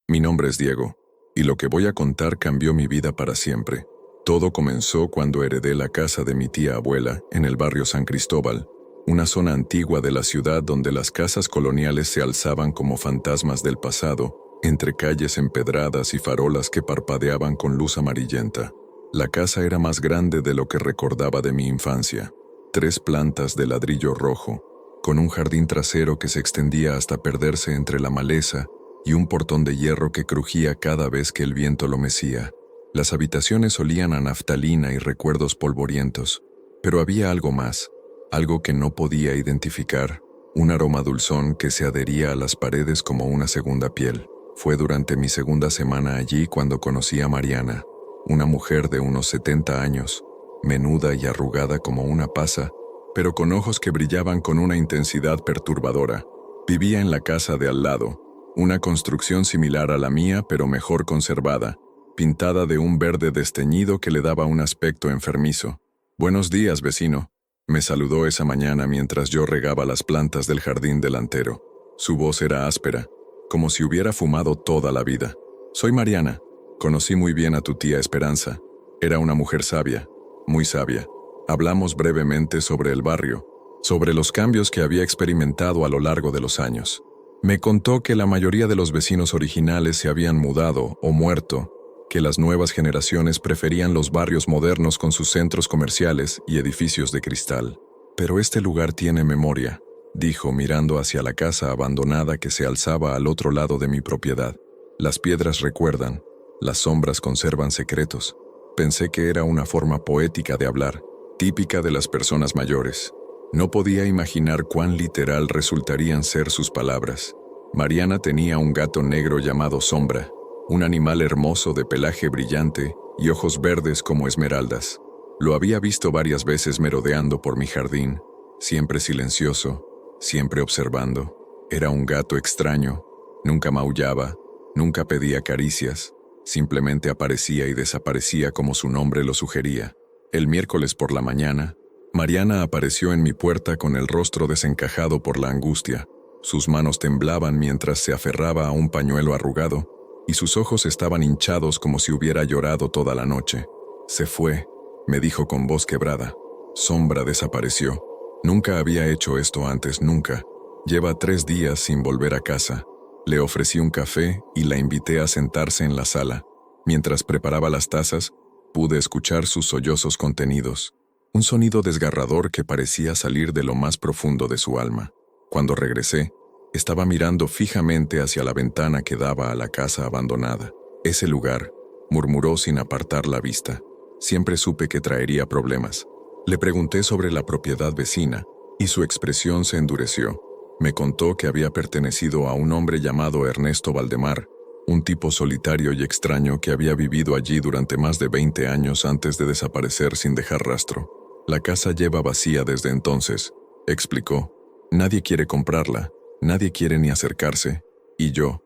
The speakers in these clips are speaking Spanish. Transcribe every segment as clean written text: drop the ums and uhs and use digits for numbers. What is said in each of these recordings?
Mi nombre es Diego, y lo que voy a contar cambió mi vida para siempre. Todo comenzó cuando heredé la casa de mi tía abuela en el barrio San Cristóbal, una zona antigua de la ciudad donde las casas coloniales se alzaban como fantasmas del pasado, entre calles empedradas y farolas que parpadeaban con luz amarillenta. La casa era más grande de lo que recordaba de mi infancia. 3 plantas de ladrillo rojo, con un jardín trasero que se extendía hasta perderse entre la maleza y un portón de hierro que crujía cada vez que el viento lo mecía. Las habitaciones olían a naftalina y recuerdos polvorientos, pero había algo más, algo que no podía identificar, un aroma dulzón que se adhería a las paredes como una segunda piel. Fue durante mi segunda semana allí cuando conocí a Mariana, una mujer de unos 70 años, menuda y arrugada como una pasa, pero con ojos que brillaban con una intensidad perturbadora. Vivía en la casa de al lado, una construcción similar a la mía pero mejor conservada, pintada de un verde desteñido que le daba un aspecto enfermizo. «Buenos días, vecino», me saludó esa mañana mientras yo regaba las plantas del jardín delantero. Su voz era áspera, como si hubiera fumado toda la vida. «Soy Mariana. Conocí muy bien a tu tía Esperanza. Era una mujer sabia, muy sabia. Hablamos brevemente sobre el barrio, sobre los cambios que había experimentado a lo largo de los años. Me contó que la mayoría de los vecinos originales se habían mudado o muerto, que las nuevas generaciones preferían los barrios modernos con sus centros comerciales y edificios de cristal. «Pero este lugar tiene memoria», dijo mirando hacia la casa abandonada que se alzaba al otro lado de mi propiedad. «Las piedras recuerdan, las sombras conservan secretos». Pensé que era una forma poética de hablar, típica de las personas mayores. No podía imaginar cuán literal resultarían ser sus palabras. Mariana tenía un gato negro llamado Sombra, un animal hermoso de pelaje brillante y ojos verdes como esmeraldas. Lo había visto varias veces merodeando por mi jardín, siempre silencioso, siempre observando. Era un gato extraño, nunca maullaba, nunca pedía caricias, simplemente aparecía y desaparecía como su nombre lo sugería. El miércoles por la mañana, Mariana apareció en mi puerta con el rostro desencajado por la angustia. Sus manos temblaban mientras se aferraba a un pañuelo arrugado, y sus ojos estaban hinchados como si hubiera llorado toda la noche. «Se fue», me dijo con voz quebrada. «Sombra desapareció. Nunca había hecho esto antes, nunca. Lleva 3 días sin volver a casa». Le ofrecí un café y la invité a sentarse en la sala. Mientras preparaba las tazas, pude escuchar sus sollozos contenidos, un sonido desgarrador que parecía salir de lo más profundo de su alma. Cuando regresé, estaba mirando fijamente hacia la ventana que daba a la casa abandonada. «Ese lugar», murmuró sin apartar la vista. «Siempre supe que traería problemas». Le pregunté sobre la propiedad vecina, y su expresión se endureció. Me contó que había pertenecido a un hombre llamado Ernesto Valdemar, un tipo solitario y extraño que había vivido allí durante más de 20 años antes de desaparecer sin dejar rastro. «La casa lleva vacía desde entonces», explicó. «Nadie quiere comprarla, nadie quiere ni acercarse, y yo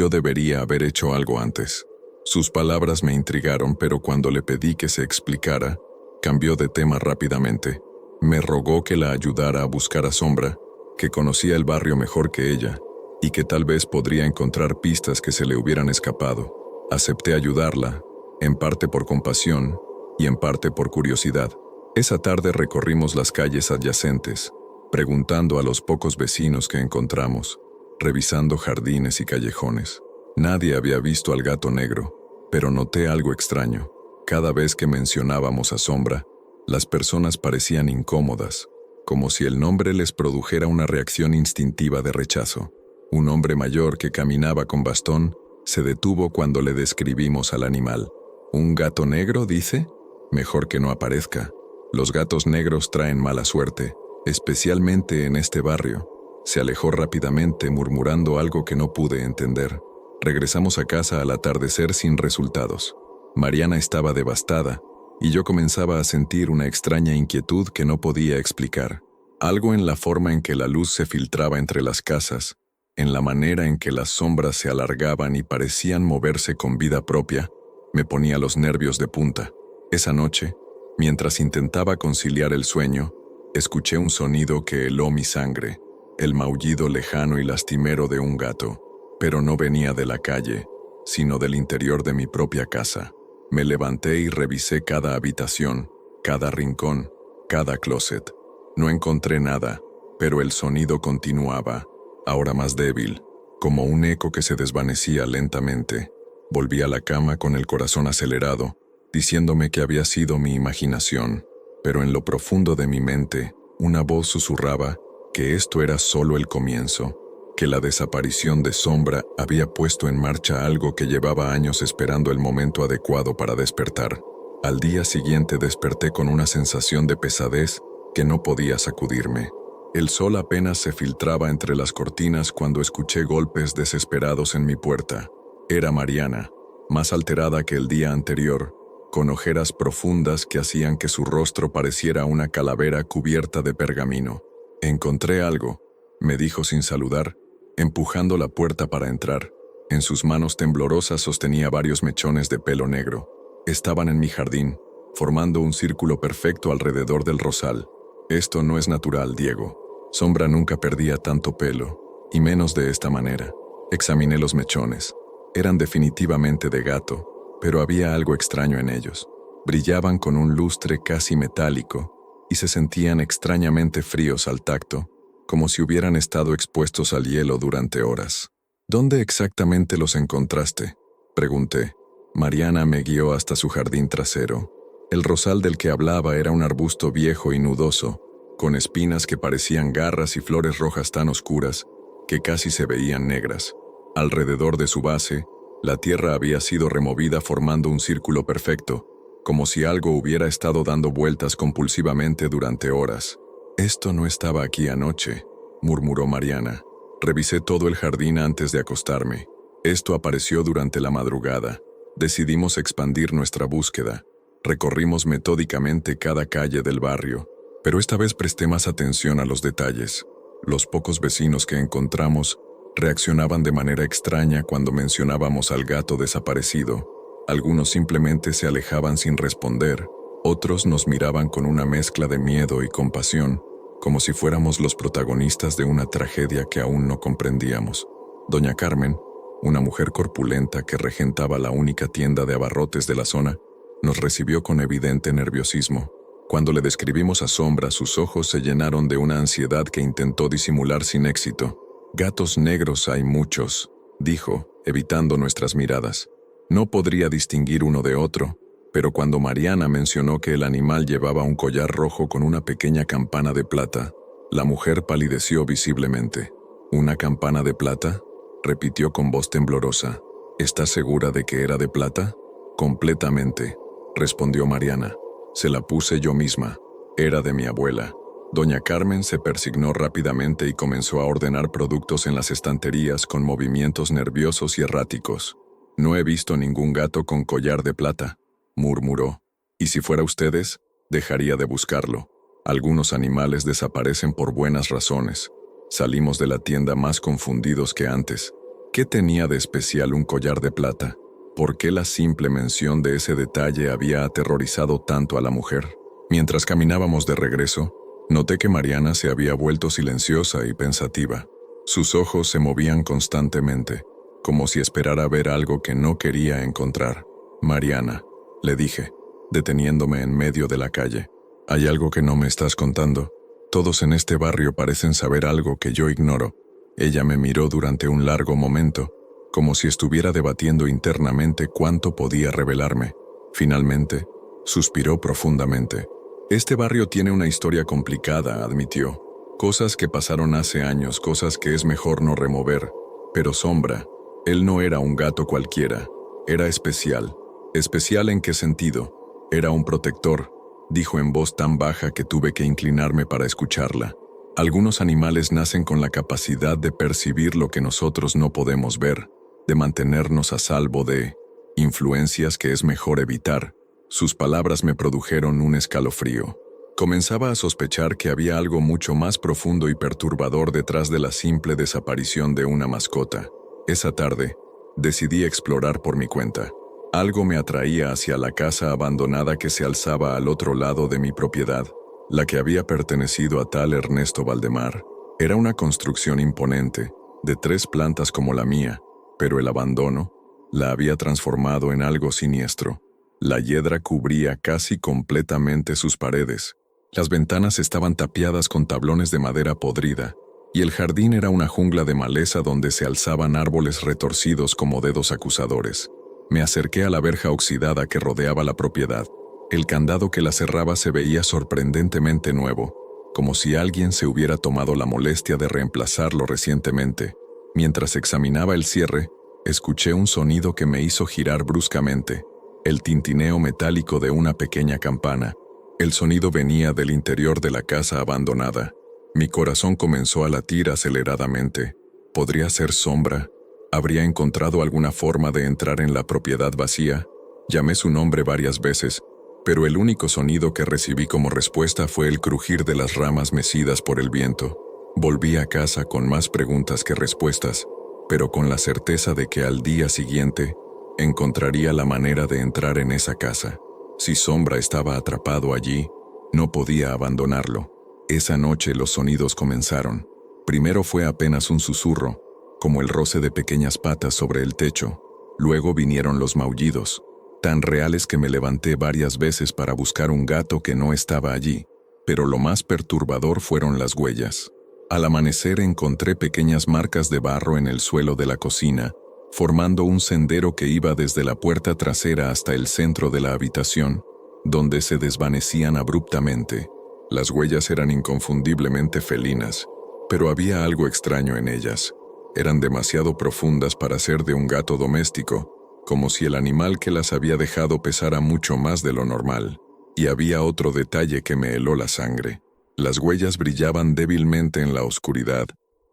debería haber hecho algo antes». Sus palabras me intrigaron, pero cuando le pedí que se explicara, cambió de tema rápidamente. Me rogó que la ayudara a buscar a Sombra, que conocía el barrio mejor que ella, y que tal vez podría encontrar pistas que se le hubieran escapado. Acepté ayudarla, en parte por compasión y en parte por curiosidad. Esa tarde recorrimos las calles adyacentes, preguntando a los pocos vecinos que encontramos, revisando jardines y callejones. Nadie había visto al gato negro, pero noté algo extraño. Cada vez que mencionábamos a Sombra, las personas parecían incómodas, como si el nombre les produjera una reacción instintiva de rechazo. Un hombre mayor que caminaba con bastón se detuvo cuando le describimos al animal. «¿Un gato negro, dice? Mejor que no aparezca. Los gatos negros traen mala suerte, especialmente en este barrio». Se alejó rápidamente murmurando algo que no pude entender. Regresamos a casa al atardecer sin resultados. Mariana estaba devastada, y yo comenzaba a sentir una extraña inquietud que no podía explicar. Algo en la forma en que la luz se filtraba entre las casas, en la manera en que las sombras se alargaban y parecían moverse con vida propia, me ponía los nervios de punta. Esa noche, mientras intentaba conciliar el sueño, escuché un sonido que heló mi sangre, el maullido lejano y lastimero de un gato, pero no venía de la calle, sino del interior de mi propia casa. Me levanté y revisé cada habitación, cada rincón, cada closet. No encontré nada, pero el sonido continuaba, ahora más débil, como un eco que se desvanecía lentamente. Volví a la cama con el corazón acelerado, diciéndome que había sido mi imaginación, pero en lo profundo de mi mente, una voz susurraba que esto era solo el comienzo, que la desaparición de Sombra había puesto en marcha algo que llevaba años esperando el momento adecuado para despertar. Al día siguiente desperté con una sensación de pesadez que no podía sacudirme. El sol apenas se filtraba entre las cortinas cuando escuché golpes desesperados en mi puerta. Era Mariana, más alterada que el día anterior, con ojeras profundas que hacían que su rostro pareciera una calavera cubierta de pergamino. «Encontré algo», me dijo sin saludar, empujando la puerta para entrar. En sus manos temblorosas sostenía varios mechones de pelo negro. Estaban en mi jardín, formando un círculo perfecto alrededor del rosal. «Esto no es natural, Diego. Sombra nunca perdía tanto pelo, y menos de esta manera». Examiné los mechones. Eran definitivamente de gato, pero había algo extraño en ellos. Brillaban con un lustre casi metálico y se sentían extrañamente fríos al tacto, como si hubieran estado expuestos al hielo durante horas. «¿Dónde exactamente los encontraste?», pregunté. Mariana me guió hasta su jardín trasero. El rosal del que hablaba era un arbusto viejo y nudoso, con espinas que parecían garras y flores rojas tan oscuras que casi se veían negras. Alrededor de su base, la tierra había sido removida formando un círculo perfecto, como si algo hubiera estado dando vueltas compulsivamente durante horas. «Esto no estaba aquí anoche», murmuró Mariana. «Revisé todo el jardín antes de acostarme. Esto apareció durante la madrugada. Decidimos expandir nuestra búsqueda. Recorrimos metódicamente cada calle del barrio, pero esta vez presté más atención a los detalles. Los pocos vecinos que encontramos reaccionaban de manera extraña cuando mencionábamos al gato desaparecido. Algunos simplemente se alejaban sin responder, otros nos miraban con una mezcla de miedo y compasión, como si fuéramos los protagonistas de una tragedia que aún no comprendíamos. Doña Carmen, una mujer corpulenta que regentaba la única tienda de abarrotes de la zona, nos recibió con evidente nerviosismo. Cuando le describimos a Sombra, sus ojos se llenaron de una ansiedad que intentó disimular sin éxito. «Gatos negros hay muchos», dijo, evitando nuestras miradas. No podría distinguir uno de otro, pero cuando Mariana mencionó que el animal llevaba un collar rojo con una pequeña campana de plata, la mujer palideció visiblemente. «¿Una campana de plata?», repitió con voz temblorosa. «¿Estás segura de que era de plata?». «Completamente», respondió Mariana. «Se la puse yo misma. Era de mi abuela». Doña Carmen se persignó rápidamente y comenzó a ordenar productos en las estanterías con movimientos nerviosos y erráticos. «No he visto ningún gato con collar de plata», murmuró. «Y si fuera ustedes, dejaría de buscarlo. Algunos animales desaparecen por buenas razones». Salimos de la tienda más confundidos que antes. ¿Qué tenía de especial un collar de plata? ¿Por qué la simple mención de ese detalle había aterrorizado tanto a la mujer? Mientras caminábamos de regreso, noté que Mariana se había vuelto silenciosa y pensativa. Sus ojos se movían constantemente, como si esperara ver algo que no quería encontrar. «Mariana», le dije, deteniéndome en medio de la calle, «hay algo que no me estás contando. Todos en este barrio parecen saber algo que yo ignoro». Ella me miró durante un largo momento, como si estuviera debatiendo internamente cuánto podía revelarme. Finalmente, suspiró profundamente. «Este barrio tiene una historia complicada», admitió. «Cosas que pasaron hace años, cosas que es mejor no remover. Pero Sombra, él no era un gato cualquiera. Era especial». «¿Especial en qué sentido?». «Era un protector», dijo en voz tan baja que tuve que inclinarme para escucharla. «Algunos animales nacen con la capacidad de percibir lo que nosotros no podemos ver, de mantenernos a salvo de influencias que es mejor evitar». Sus palabras me produjeron un escalofrío. Comenzaba a sospechar que había algo mucho más profundo y perturbador detrás de la simple desaparición de una mascota. Esa tarde, decidí explorar por mi cuenta. Algo me atraía hacia la casa abandonada que se alzaba al otro lado de mi propiedad, la que había pertenecido a tal Ernesto Valdemar. Era una construcción imponente, de 3 plantas como la mía, pero el abandono, La había transformado en algo siniestro. La hiedra cubría casi completamente sus paredes. Las ventanas estaban tapiadas con tablones de madera podrida, y el jardín era una jungla de maleza donde se alzaban árboles retorcidos como dedos acusadores. Me acerqué a la verja oxidada que rodeaba la propiedad. El candado que la cerraba se veía sorprendentemente nuevo, como si alguien se hubiera tomado la molestia de reemplazarlo recientemente. Mientras examinaba el cierre, escuché un sonido que me hizo girar bruscamente, el tintineo metálico de una pequeña campana. El sonido venía del interior de la casa abandonada. Mi corazón comenzó a latir aceleradamente. ¿Podría ser Sombra? ¿Habría encontrado alguna forma de entrar en la propiedad vacía? Llamé su nombre varias veces, pero el único sonido que recibí como respuesta fue el crujir de las ramas mecidas por el viento. Volví a casa con más preguntas que respuestas, pero con la certeza de que al día siguiente encontraría la manera de entrar en esa casa. Si Sombra estaba atrapado allí, no podía abandonarlo. Esa noche los sonidos comenzaron. Primero fue apenas un susurro, como el roce de pequeñas patas sobre el techo. Luego vinieron los maullidos, tan reales que me levanté varias veces para buscar un gato que no estaba allí. Pero lo más perturbador fueron las huellas. Al amanecer encontré pequeñas marcas de barro en el suelo de la cocina, formando un sendero que iba desde la puerta trasera hasta el centro de la habitación, donde se desvanecían abruptamente. Las huellas eran inconfundiblemente felinas, pero había algo extraño en ellas. Eran demasiado profundas para ser de un gato doméstico, como si el animal que las había dejado pesara mucho más de lo normal. Y había otro detalle que me heló la sangre. Las huellas brillaban débilmente en la oscuridad,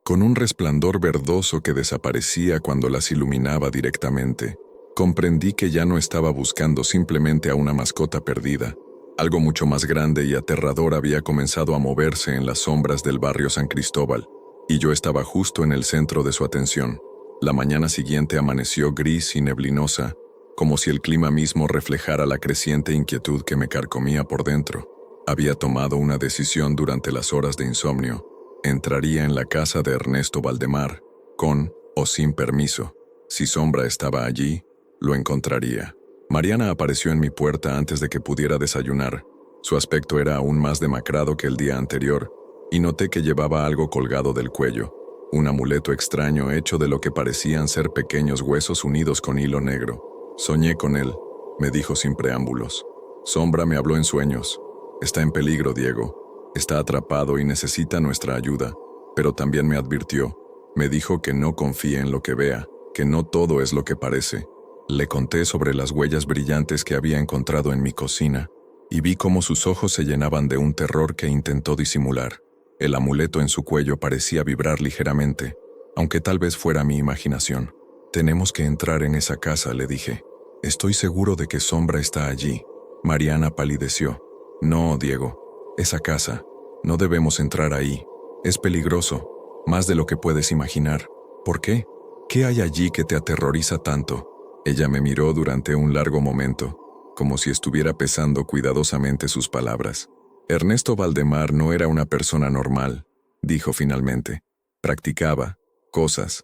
con un resplandor verdoso que desaparecía cuando las iluminaba directamente. Comprendí que ya no estaba buscando simplemente a una mascota perdida. Algo mucho más grande y aterrador había comenzado a moverse en las sombras del barrio San Cristóbal, y yo estaba justo en el centro de su atención. La mañana siguiente amaneció gris y neblinosa, como si el clima mismo reflejara la creciente inquietud que me carcomía por dentro. Había tomado una decisión durante las horas de insomnio. Entraría en la casa de Ernesto Valdemar, con o sin permiso. Si Sombra estaba allí, lo encontraría. Mariana apareció en mi puerta antes de que pudiera desayunar. Su aspecto era aún más demacrado que el día anterior, y noté que llevaba algo colgado del cuello, un amuleto extraño hecho de lo que parecían ser pequeños huesos unidos con hilo negro. Soñé con él, me dijo sin preámbulos. Sombra me habló en sueños. Está en peligro, Diego. Está atrapado y necesita nuestra ayuda, pero también me advirtió. Me dijo que no confíe en lo que vea, que no todo es lo que parece. Le conté sobre las huellas brillantes que había encontrado en mi cocina, y vi cómo sus ojos se llenaban de un terror que intentó disimular. El amuleto en su cuello parecía vibrar ligeramente, aunque tal vez fuera mi imaginación. Tenemos que entrar en esa casa, le dije. Estoy seguro de que Sombra está allí. Mariana palideció. No, Diego. Esa casa. No debemos entrar ahí. Es peligroso, más de lo que puedes imaginar. ¿Por qué? ¿Qué hay allí que te aterroriza tanto? Ella me miró durante un largo momento, como si estuviera pesando cuidadosamente sus palabras. Ernesto Valdemar no era una persona normal, dijo finalmente. Practicaba cosas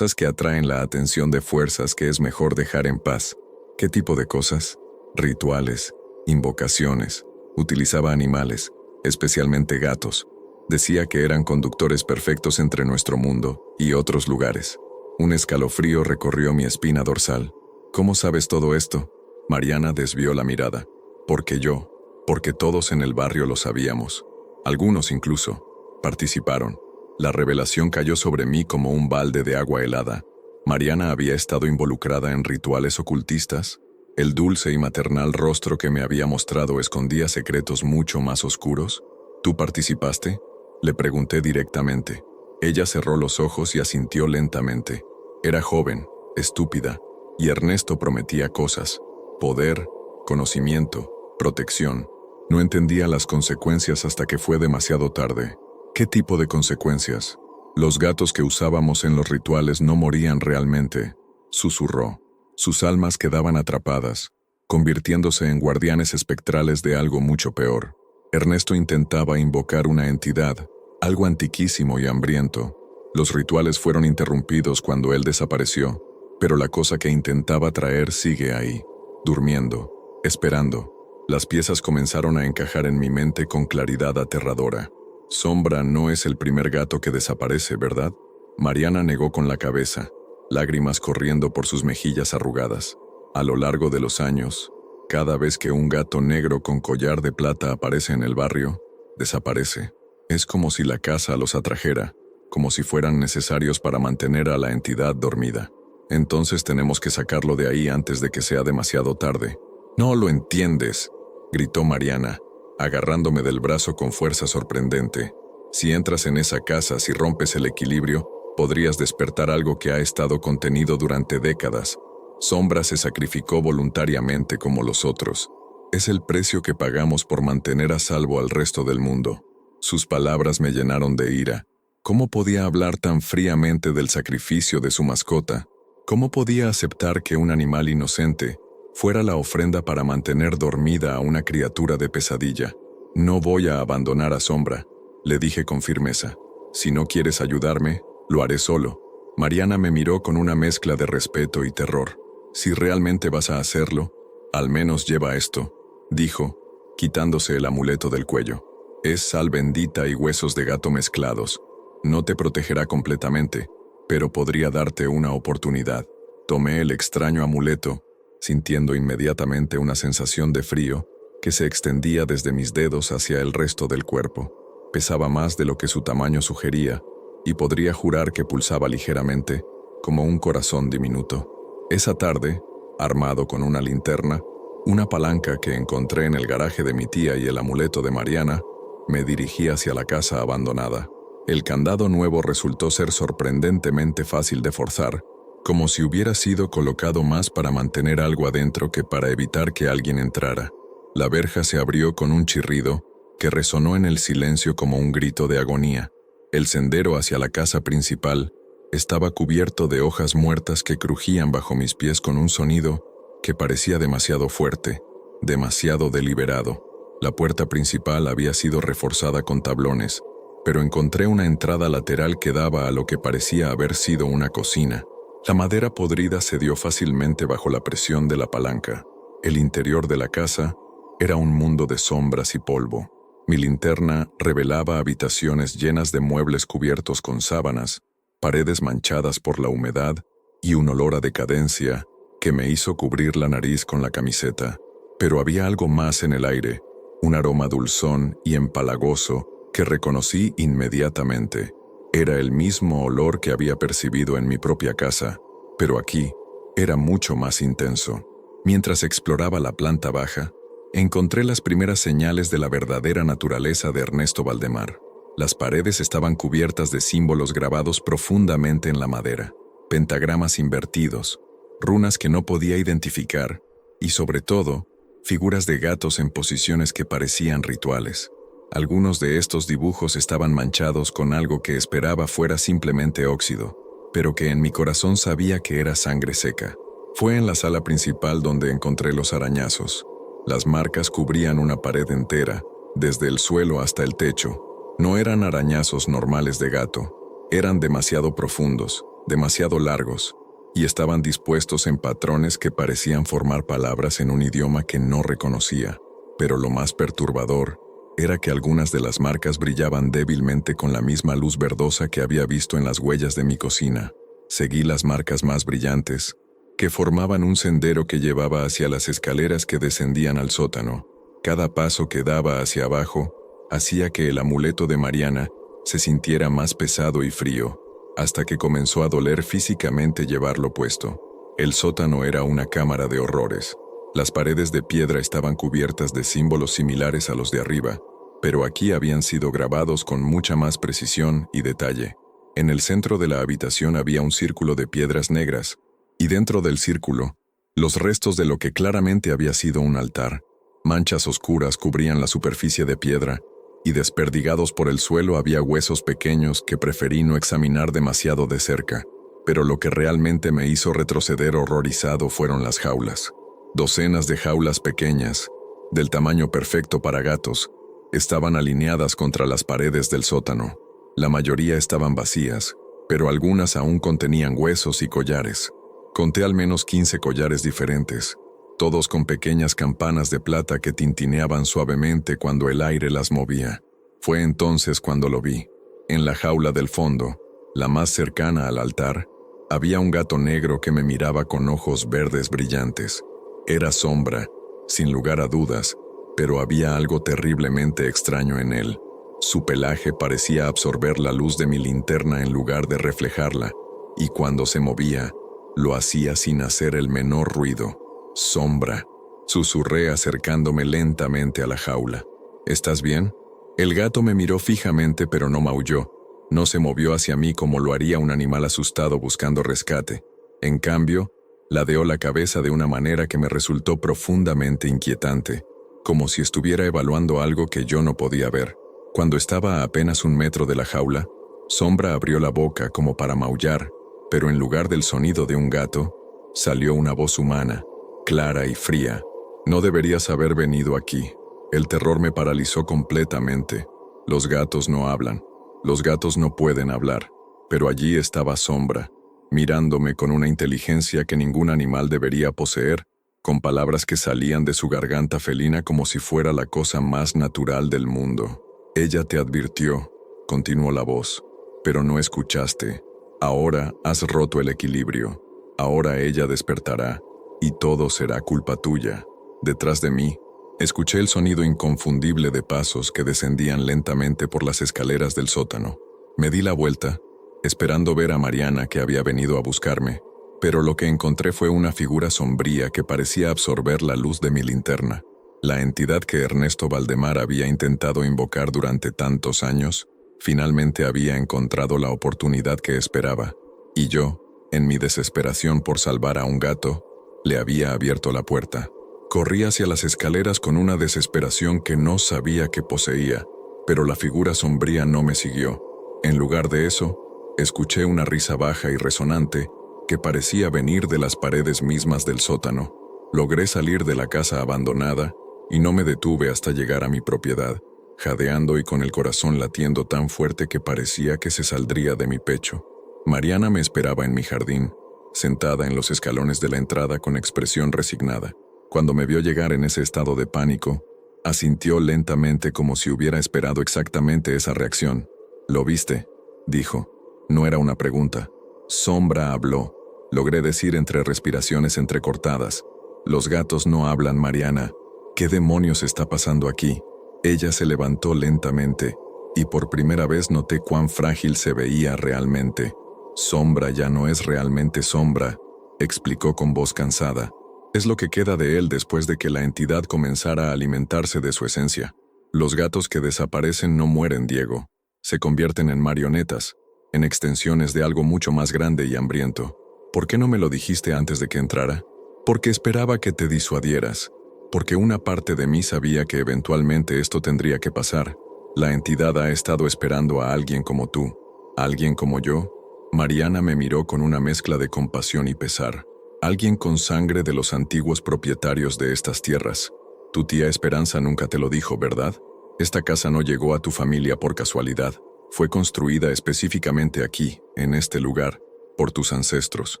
que atraen la atención de fuerzas que es mejor dejar en paz. ¿Qué tipo de cosas? Rituales, invocaciones. Utilizaba animales, especialmente gatos. Decía que eran conductores perfectos entre nuestro mundo y otros lugares. Un escalofrío recorrió mi espina dorsal. ¿Cómo sabes todo esto? Mariana desvió la mirada. Porque todos en el barrio lo sabíamos. Algunos incluso participaron. La revelación cayó sobre mí como un balde de agua helada. Mariana había estado involucrada en rituales ocultistas. El dulce y maternal rostro que me había mostrado escondía secretos mucho más oscuros. ¿Tú participaste? Le pregunté directamente. Ella cerró los ojos y asintió lentamente. Era joven, estúpida, y Ernesto prometía cosas: poder, conocimiento, protección. No entendía las consecuencias hasta que fue demasiado tarde. ¿Qué tipo de consecuencias? Los gatos que usábamos en los rituales no morían realmente, susurró. Sus almas quedaban atrapadas, convirtiéndose en guardianes espectrales de algo mucho peor. Ernesto intentaba invocar una entidad, algo antiquísimo y hambriento. Los rituales fueron interrumpidos cuando él desapareció, Pero la cosa que intentaba traer sigue ahí, durmiendo, esperando. Las piezas comenzaron a encajar en mi mente con claridad aterradora. Sombra no es el primer gato que desaparece, ¿verdad? Mariana negó con la cabeza, lágrimas corriendo por sus mejillas arrugadas. A lo largo de los años, cada vez que un gato negro con collar de plata aparece en el barrio, desaparece. Es como si la casa los atrajera, como si fueran necesarios para mantener a la entidad dormida. Entonces tenemos que sacarlo de ahí antes de que sea demasiado tarde. «No lo entiendes», gritó Mariana, agarrándome del brazo con fuerza sorprendente. «Si entras en esa casa, si rompes el equilibrio, podrías despertar algo que ha estado contenido durante décadas. Sombra se sacrificó voluntariamente como los otros. Es el precio que pagamos por mantener a salvo al resto del mundo». Sus palabras me llenaron de ira. ¿Cómo podía hablar tan fríamente del sacrificio de su mascota? ¿Cómo podía aceptar que un animal inocente fuera la ofrenda para mantener dormida a una criatura de pesadilla? «No voy a abandonar a Sombra», le dije con firmeza. «Si no quieres ayudarme, lo haré solo». Mariana me miró con una mezcla de respeto y terror. «Si realmente vas a hacerlo, al menos lleva esto», dijo, quitándose el amuleto del cuello. «Es sal bendita y huesos de gato mezclados. No te protegerá completamente, pero podría darte una oportunidad». Tomé el extraño amuleto, sintiendo inmediatamente una sensación de frío que se extendía desde mis dedos hacia el resto del cuerpo. Pesaba más de lo que su tamaño sugería, y podría jurar que pulsaba ligeramente, como un corazón diminuto. Esa tarde, armado con una linterna, una palanca que encontré en el garaje de mi tía y el amuleto de Mariana, me dirigí hacia la casa abandonada. El candado nuevo resultó ser sorprendentemente fácil de forzar, como si hubiera sido colocado más para mantener algo adentro que para evitar que alguien entrara. La verja se abrió con un chirrido que resonó en el silencio como un grito de agonía. El sendero hacia la casa principal estaba cubierto de hojas muertas que crujían bajo mis pies con un sonido que parecía demasiado fuerte, demasiado deliberado. La puerta principal había sido reforzada con tablones, pero encontré una entrada lateral que daba a lo que parecía haber sido una cocina. La madera podrida cedió fácilmente bajo la presión de la palanca. El interior de la casa era un mundo de sombras y polvo. Mi linterna revelaba habitaciones llenas de muebles cubiertos con sábanas, paredes manchadas por la humedad y un olor a decadencia que me hizo cubrir la nariz con la camiseta. Pero había algo más en el aire, un aroma dulzón y empalagoso que reconocí inmediatamente. Era el mismo olor que había percibido en mi propia casa, pero aquí era mucho más intenso. Mientras exploraba la planta baja, encontré las primeras señales de la verdadera naturaleza de Ernesto Valdemar. Las paredes estaban cubiertas de símbolos grabados profundamente en la madera, pentagramas invertidos, runas que no podía identificar, y sobre todo, figuras de gatos en posiciones que parecían rituales. Algunos de estos dibujos estaban manchados con algo que esperaba fuera simplemente óxido, pero que en mi corazón sabía que era sangre seca. Fue en la sala principal donde encontré los arañazos. Las marcas cubrían una pared entera, desde el suelo hasta el techo. No eran arañazos normales de gato, eran demasiado profundos, demasiado largos, y estaban dispuestos en patrones que parecían formar palabras en un idioma que no reconocía. Pero lo más perturbador era que algunas de las marcas brillaban débilmente con la misma luz verdosa que había visto en las huellas de mi cocina. Seguí las marcas más brillantes, que formaban un sendero que llevaba hacia las escaleras que descendían al sótano. Cada paso que daba hacia abajo hacía que el amuleto de Mariana se sintiera más pesado y frío, hasta que comenzó a doler físicamente llevarlo puesto. El sótano era una cámara de horrores. Las paredes de piedra estaban cubiertas de símbolos similares a los de arriba, pero aquí habían sido grabados con mucha más precisión y detalle. En el centro de la habitación había un círculo de piedras negras, y dentro del círculo, los restos de lo que claramente había sido un altar. Manchas oscuras cubrían la superficie de piedra, y desperdigados por el suelo había huesos pequeños que preferí no examinar demasiado de cerca. Pero lo que realmente me hizo retroceder horrorizado fueron las jaulas. Docenas de jaulas pequeñas, del tamaño perfecto para gatos, estaban alineadas contra las paredes del sótano. La mayoría estaban vacías, pero algunas aún contenían huesos y collares. Conté al menos 15 collares diferentes, todos con pequeñas campanas de plata que tintineaban suavemente cuando el aire las movía. Fue entonces cuando lo vi. En la jaula del fondo, la más cercana al altar, había un gato negro que me miraba con ojos verdes brillantes. Era Sombra, sin lugar a dudas, pero había algo terriblemente extraño en él. Su pelaje parecía absorber la luz de mi linterna en lugar de reflejarla, y cuando se movía, lo hacía sin hacer el menor ruido. Sombra, susurré acercándome lentamente a la jaula. ¿Estás bien? El gato me miró fijamente pero no maulló. No se movió hacia mí como lo haría un animal asustado buscando rescate. En cambio, ladeó la cabeza de una manera que me resultó profundamente inquietante, como si estuviera evaluando algo que yo no podía ver. Cuando estaba a apenas 1 metro de la jaula, Sombra abrió la boca como para maullar, pero en lugar del sonido de un gato, salió una voz humana, clara y fría. No deberías haber venido aquí. El terror me paralizó completamente. Los gatos no hablan. Los gatos no pueden hablar. Pero allí estaba Sombra, mirándome con una inteligencia que ningún animal debería poseer, con palabras que salían de su garganta felina como si fuera la cosa más natural del mundo. Ella te advirtió, continuó la voz, pero no escuchaste. Ahora has roto el equilibrio. Ahora ella despertará, y todo será culpa tuya. Detrás de mí, escuché el sonido inconfundible de pasos que descendían lentamente por las escaleras del sótano. Me di la vuelta, esperando ver a Mariana que había venido a buscarme, pero lo que encontré fue una figura sombría que parecía absorber la luz de mi linterna. La entidad que Ernesto Valdemar había intentado invocar durante tantos años, finalmente había encontrado la oportunidad que esperaba, y yo, en mi desesperación por salvar a un gato, le había abierto la puerta. Corrí hacia las escaleras con una desesperación que no sabía que poseía, pero la figura sombría no me siguió. En lugar de eso, escuché una risa baja y resonante que parecía venir de las paredes mismas del sótano. Logré salir de la casa abandonada y no me detuve hasta llegar a mi propiedad, jadeando y con el corazón latiendo tan fuerte que parecía que se saldría de mi pecho. Mariana me esperaba en mi jardín, sentada en los escalones de la entrada con expresión resignada. Cuando me vio llegar en ese estado de pánico, asintió lentamente como si hubiera esperado exactamente esa reacción. «¿Lo viste?», dijo. No era una pregunta. Sombra habló. Logré decir entre respiraciones entrecortadas. «Los gatos no hablan, Mariana. ¿Qué demonios está pasando aquí?». Ella se levantó lentamente, y por primera vez noté cuán frágil se veía realmente. «Sombra ya no es realmente Sombra», explicó con voz cansada. «Es lo que queda de él después de que la entidad comenzara a alimentarse de su esencia. Los gatos que desaparecen no mueren, Diego. Se convierten en marionetas, en extensiones de algo mucho más grande y hambriento. ¿Por qué no me lo dijiste antes de que entrara? Porque esperaba que te disuadieras. Porque una parte de mí sabía que eventualmente esto tendría que pasar. La entidad ha estado esperando a alguien como tú. ¿Alguien como yo?». Mariana me miró con una mezcla de compasión y pesar. «Alguien con sangre de los antiguos propietarios de estas tierras. Tu tía Esperanza nunca te lo dijo, ¿verdad? Esta casa no llegó a tu familia por casualidad. Fue construida específicamente aquí, en este lugar, por tus ancestros.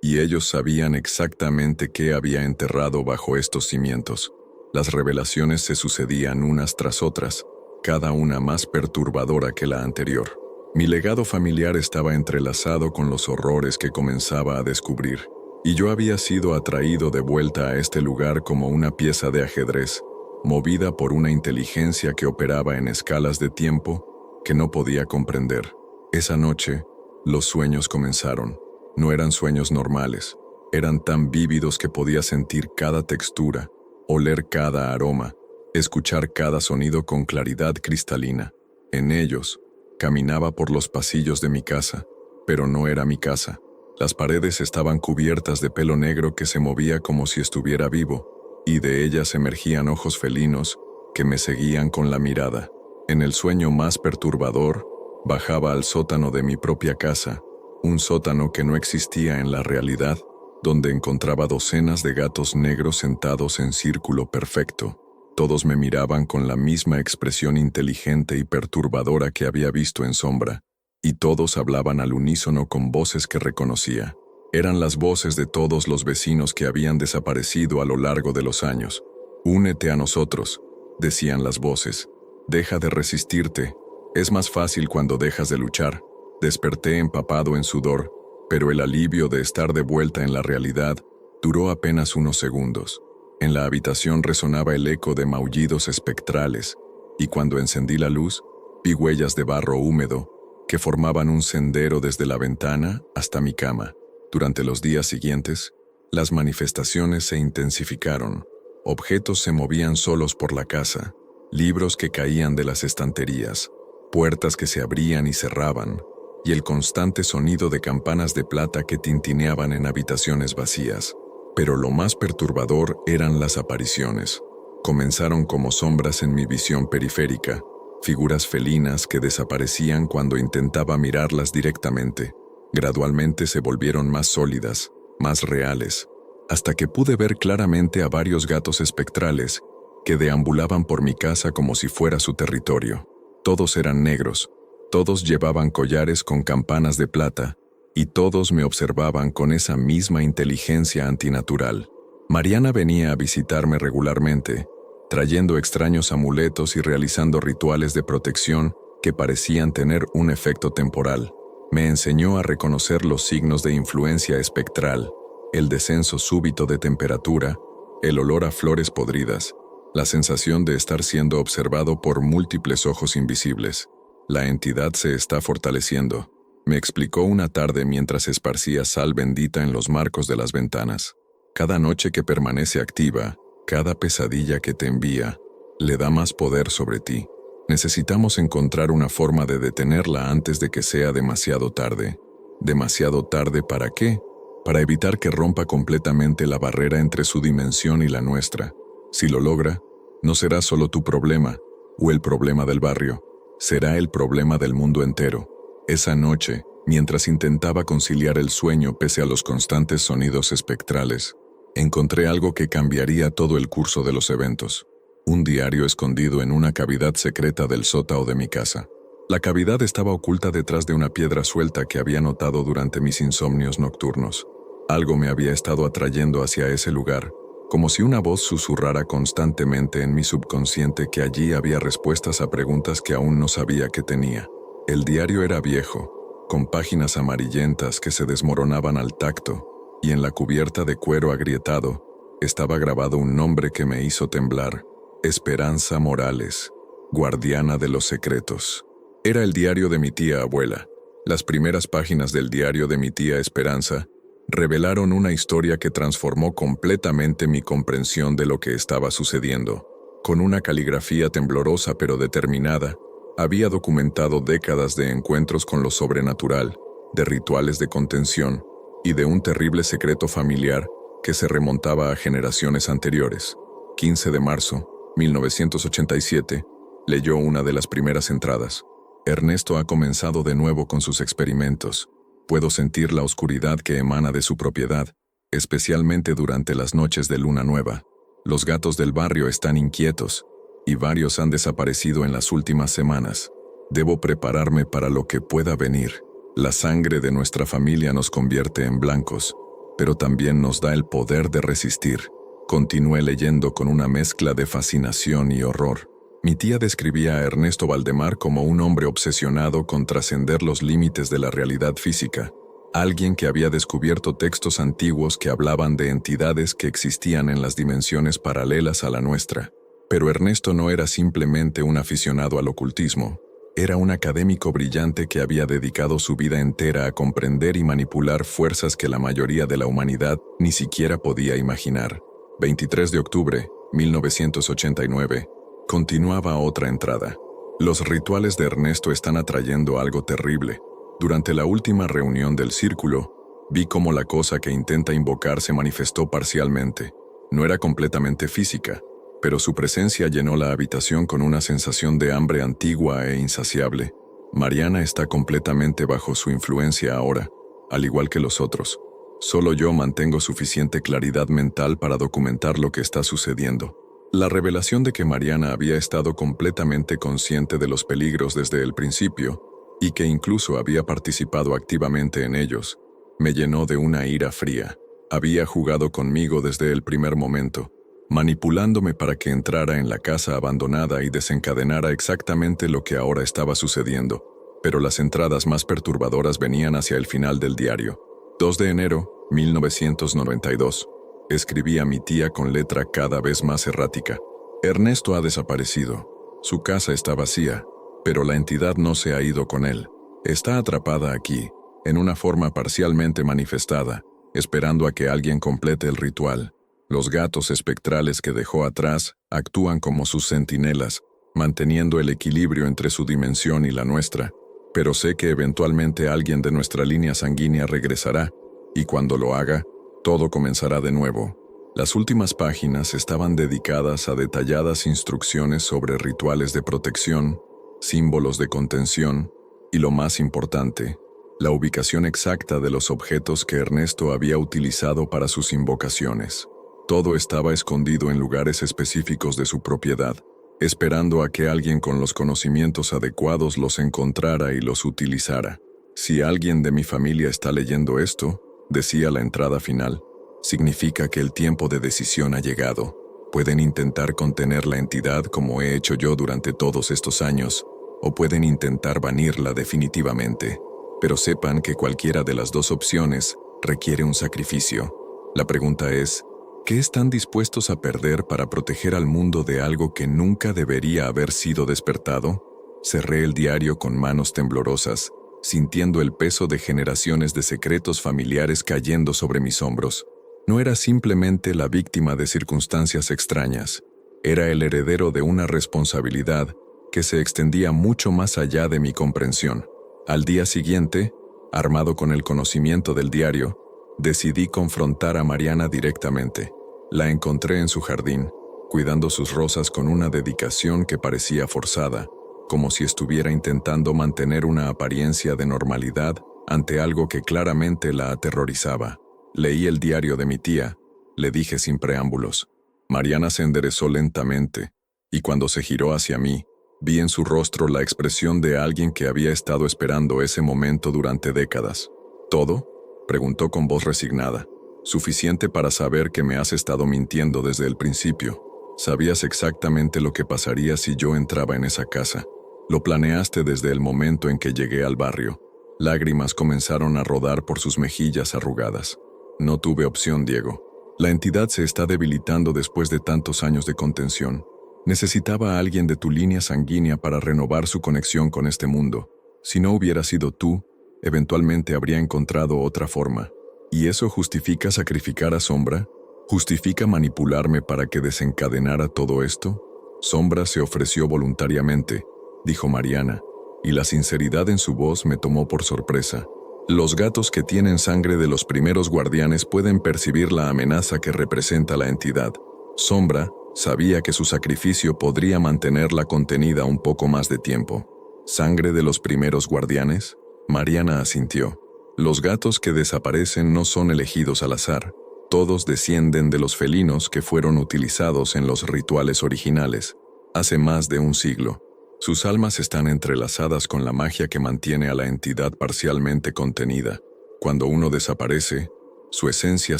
Y ellos sabían exactamente qué había enterrado bajo estos cimientos». Las revelaciones se sucedían unas tras otras, cada una más perturbadora que la anterior. Mi legado familiar estaba entrelazado con los horrores que comenzaba a descubrir, y yo había sido atraído de vuelta a este lugar como una pieza de ajedrez, movida por una inteligencia que operaba en escalas de tiempo que no podía comprender. Esa noche, los sueños comenzaron. No eran sueños normales, eran tan vívidos que podía sentir cada textura, oler cada aroma, escuchar cada sonido con claridad cristalina. En ellos, caminaba por los pasillos de mi casa, pero no era mi casa. Las paredes estaban cubiertas de pelo negro que se movía como si estuviera vivo, y de ellas emergían ojos felinos que me seguían con la mirada. En el sueño más perturbador, bajaba al sótano de mi propia casa, un sótano que no existía en la realidad, donde encontraba docenas de gatos negros sentados en círculo perfecto. Todos me miraban con la misma expresión inteligente y perturbadora que había visto en Sombra, y todos hablaban al unísono con voces que reconocía. Eran las voces de todos los vecinos que habían desaparecido a lo largo de los años. «Únete a nosotros», decían las voces. «Deja de resistirte. Es más fácil cuando dejas de luchar». Desperté empapado en sudor, pero el alivio de estar de vuelta en la realidad duró apenas unos segundos. En la habitación resonaba el eco de maullidos espectrales, y cuando encendí la luz, vi huellas de barro húmedo que formaban un sendero desde la ventana hasta mi cama. Durante los días siguientes, las manifestaciones se intensificaron. Objetos se movían solos por la casa, libros que caían de las estanterías, puertas que se abrían y cerraban, y el constante sonido de campanas de plata que tintineaban en habitaciones vacías. Pero lo más perturbador eran las apariciones. Comenzaron como sombras en mi visión periférica, figuras felinas que desaparecían cuando intentaba mirarlas directamente. Gradualmente se volvieron más sólidas, más reales, hasta que pude ver claramente a varios gatos espectrales que deambulaban por mi casa como si fuera su territorio. Todos eran negros, todos llevaban collares con campanas de plata, y todos me observaban con esa misma inteligencia antinatural. Mariana venía a visitarme regularmente, trayendo extraños amuletos y realizando rituales de protección que parecían tener un efecto temporal. Me enseñó a reconocer los signos de influencia espectral, el descenso súbito de temperatura, el olor a flores podridas, la sensación de estar siendo observado por múltiples ojos invisibles. La entidad se está fortaleciendo, me explicó una tarde mientras esparcía sal bendita en los marcos de las ventanas. Cada noche que permanece activa, cada pesadilla que te envía, le da más poder sobre ti. Necesitamos encontrar una forma de detenerla antes de que sea demasiado tarde. ¿Demasiado tarde para qué? Para evitar que rompa completamente la barrera entre su dimensión y la nuestra. Si lo logra, no será solo tu problema, o el problema del barrio, será el problema del mundo entero. Esa noche, mientras intentaba conciliar el sueño pese a los constantes sonidos espectrales, encontré algo que cambiaría todo el curso de los eventos. Un diario escondido en una cavidad secreta del sótano de mi casa. La cavidad estaba oculta detrás de una piedra suelta que había notado durante mis insomnios nocturnos. Algo me había estado atrayendo hacia ese lugar, como si una voz susurrara constantemente en mi subconsciente que allí había respuestas a preguntas que aún no sabía que tenía. El diario era viejo, con páginas amarillentas que se desmoronaban al tacto, y en la cubierta de cuero agrietado estaba grabado un nombre que me hizo temblar: Esperanza Morales, guardiana de los secretos. Era el diario de mi tía abuela. Las primeras páginas del diario de mi tía Esperanza revelaron una historia que transformó completamente mi comprensión de lo que estaba sucediendo. Con una caligrafía temblorosa pero determinada, había documentado décadas de encuentros con lo sobrenatural, de rituales de contención y de un terrible secreto familiar que se remontaba a generaciones anteriores. 15 de marzo, 1987, leyó una de las primeras entradas. Ernesto ha comenzado de nuevo con sus experimentos. Puedo sentir la oscuridad que emana de su propiedad, especialmente durante las noches de luna nueva. Los gatos del barrio están inquietos, y varios han desaparecido en las últimas semanas. Debo prepararme para lo que pueda venir. La sangre de nuestra familia nos convierte en blancos, pero también nos da el poder de resistir. Continué leyendo con una mezcla de fascinación y horror. Mi tía describía a Ernesto Valdemar como un hombre obsesionado con trascender los límites de la realidad física, alguien que había descubierto textos antiguos que hablaban de entidades que existían en las dimensiones paralelas a la nuestra. Pero Ernesto no era simplemente un aficionado al ocultismo, era un académico brillante que había dedicado su vida entera a comprender y manipular fuerzas que la mayoría de la humanidad ni siquiera podía imaginar. 23 de octubre, 1989. Continuaba otra entrada. Los rituales de Ernesto están atrayendo algo terrible. Durante la última reunión del círculo, vi cómo la cosa que intenta invocar se manifestó parcialmente. No era completamente física, pero su presencia llenó la habitación con una sensación de hambre antigua e insaciable. Mariana está completamente bajo su influencia ahora, al igual que los otros. Solo yo mantengo suficiente claridad mental para documentar lo que está sucediendo. La revelación de que Mariana había estado completamente consciente de los peligros desde el principio, y que incluso había participado activamente en ellos, me llenó de una ira fría. Había jugado conmigo desde el primer momento, manipulándome para que entrara en la casa abandonada y desencadenara exactamente lo que ahora estaba sucediendo. Pero las entradas más perturbadoras venían hacia el final del diario. 2 de enero, 1992. Escribí a mi tía con letra cada vez más errática. Ernesto ha desaparecido. Su casa está vacía, pero la entidad no se ha ido con él. Está atrapada aquí, en una forma parcialmente manifestada, esperando a que alguien complete el ritual. Los gatos espectrales que dejó atrás actúan como sus centinelas, manteniendo el equilibrio entre su dimensión y la nuestra. Pero sé que eventualmente alguien de nuestra línea sanguínea regresará, y cuando lo haga, todo comenzará de nuevo. Las últimas páginas estaban dedicadas a detalladas instrucciones sobre rituales de protección, símbolos de contención, y lo más importante, la ubicación exacta de los objetos que Ernesto había utilizado para sus invocaciones. Todo estaba escondido en lugares específicos de su propiedad, esperando a que alguien con los conocimientos adecuados los encontrara y los utilizara. Si alguien de mi familia está leyendo esto, decía la entrada final, significa que el tiempo de decisión ha llegado. Pueden intentar contener la entidad como he hecho yo durante todos estos años, o pueden intentar banirla definitivamente. Pero sepan que cualquiera de las dos opciones requiere un sacrificio. La pregunta es, ¿qué están dispuestos a perder para proteger al mundo de algo que nunca debería haber sido despertado? Cerré el diario con manos temblorosas, sintiendo el peso de generaciones de secretos familiares cayendo sobre mis hombros. No era simplemente la víctima de circunstancias extrañas, era el heredero de una responsabilidad que se extendía mucho más allá de mi comprensión. Al día siguiente, armado con el conocimiento del diario, decidí confrontar a Mariana directamente. La encontré en su jardín, cuidando sus rosas con una dedicación que parecía forzada, como si estuviera intentando mantener una apariencia de normalidad ante algo que claramente la aterrorizaba. Leí el diario de mi tía, le dije sin preámbulos. Mariana se enderezó lentamente, y cuando se giró hacia mí, vi en su rostro la expresión de alguien que había estado esperando ese momento durante décadas. ¿Todo?, preguntó con voz resignada. Suficiente para saber que me has estado mintiendo desde el principio. Sabías exactamente lo que pasaría si yo entraba en esa casa. Lo planeaste desde el momento en que llegué al barrio. Lágrimas comenzaron a rodar por sus mejillas arrugadas. No tuve opción, Diego. La entidad se está debilitando después de tantos años de contención. Necesitaba a alguien de tu línea sanguínea para renovar su conexión con este mundo. Si no hubiera sido tú, eventualmente habría encontrado otra forma. ¿Y eso justifica sacrificar a Sombra? ¿Justifica manipularme para que desencadenara todo esto? Sombra se ofreció voluntariamente, dijo Mariana, y la sinceridad en su voz me tomó por sorpresa. Los gatos que tienen sangre de los primeros guardianes pueden percibir la amenaza que representa la entidad. Sombra sabía que su sacrificio podría mantenerla contenida un poco más de tiempo. ¿Sangre de los primeros guardianes? Mariana asintió. Los gatos que desaparecen no son elegidos al azar. Todos descienden de los felinos que fueron utilizados en los rituales originales, hace más de un siglo. Sus almas están entrelazadas con la magia que mantiene a la entidad parcialmente contenida. Cuando uno desaparece, su esencia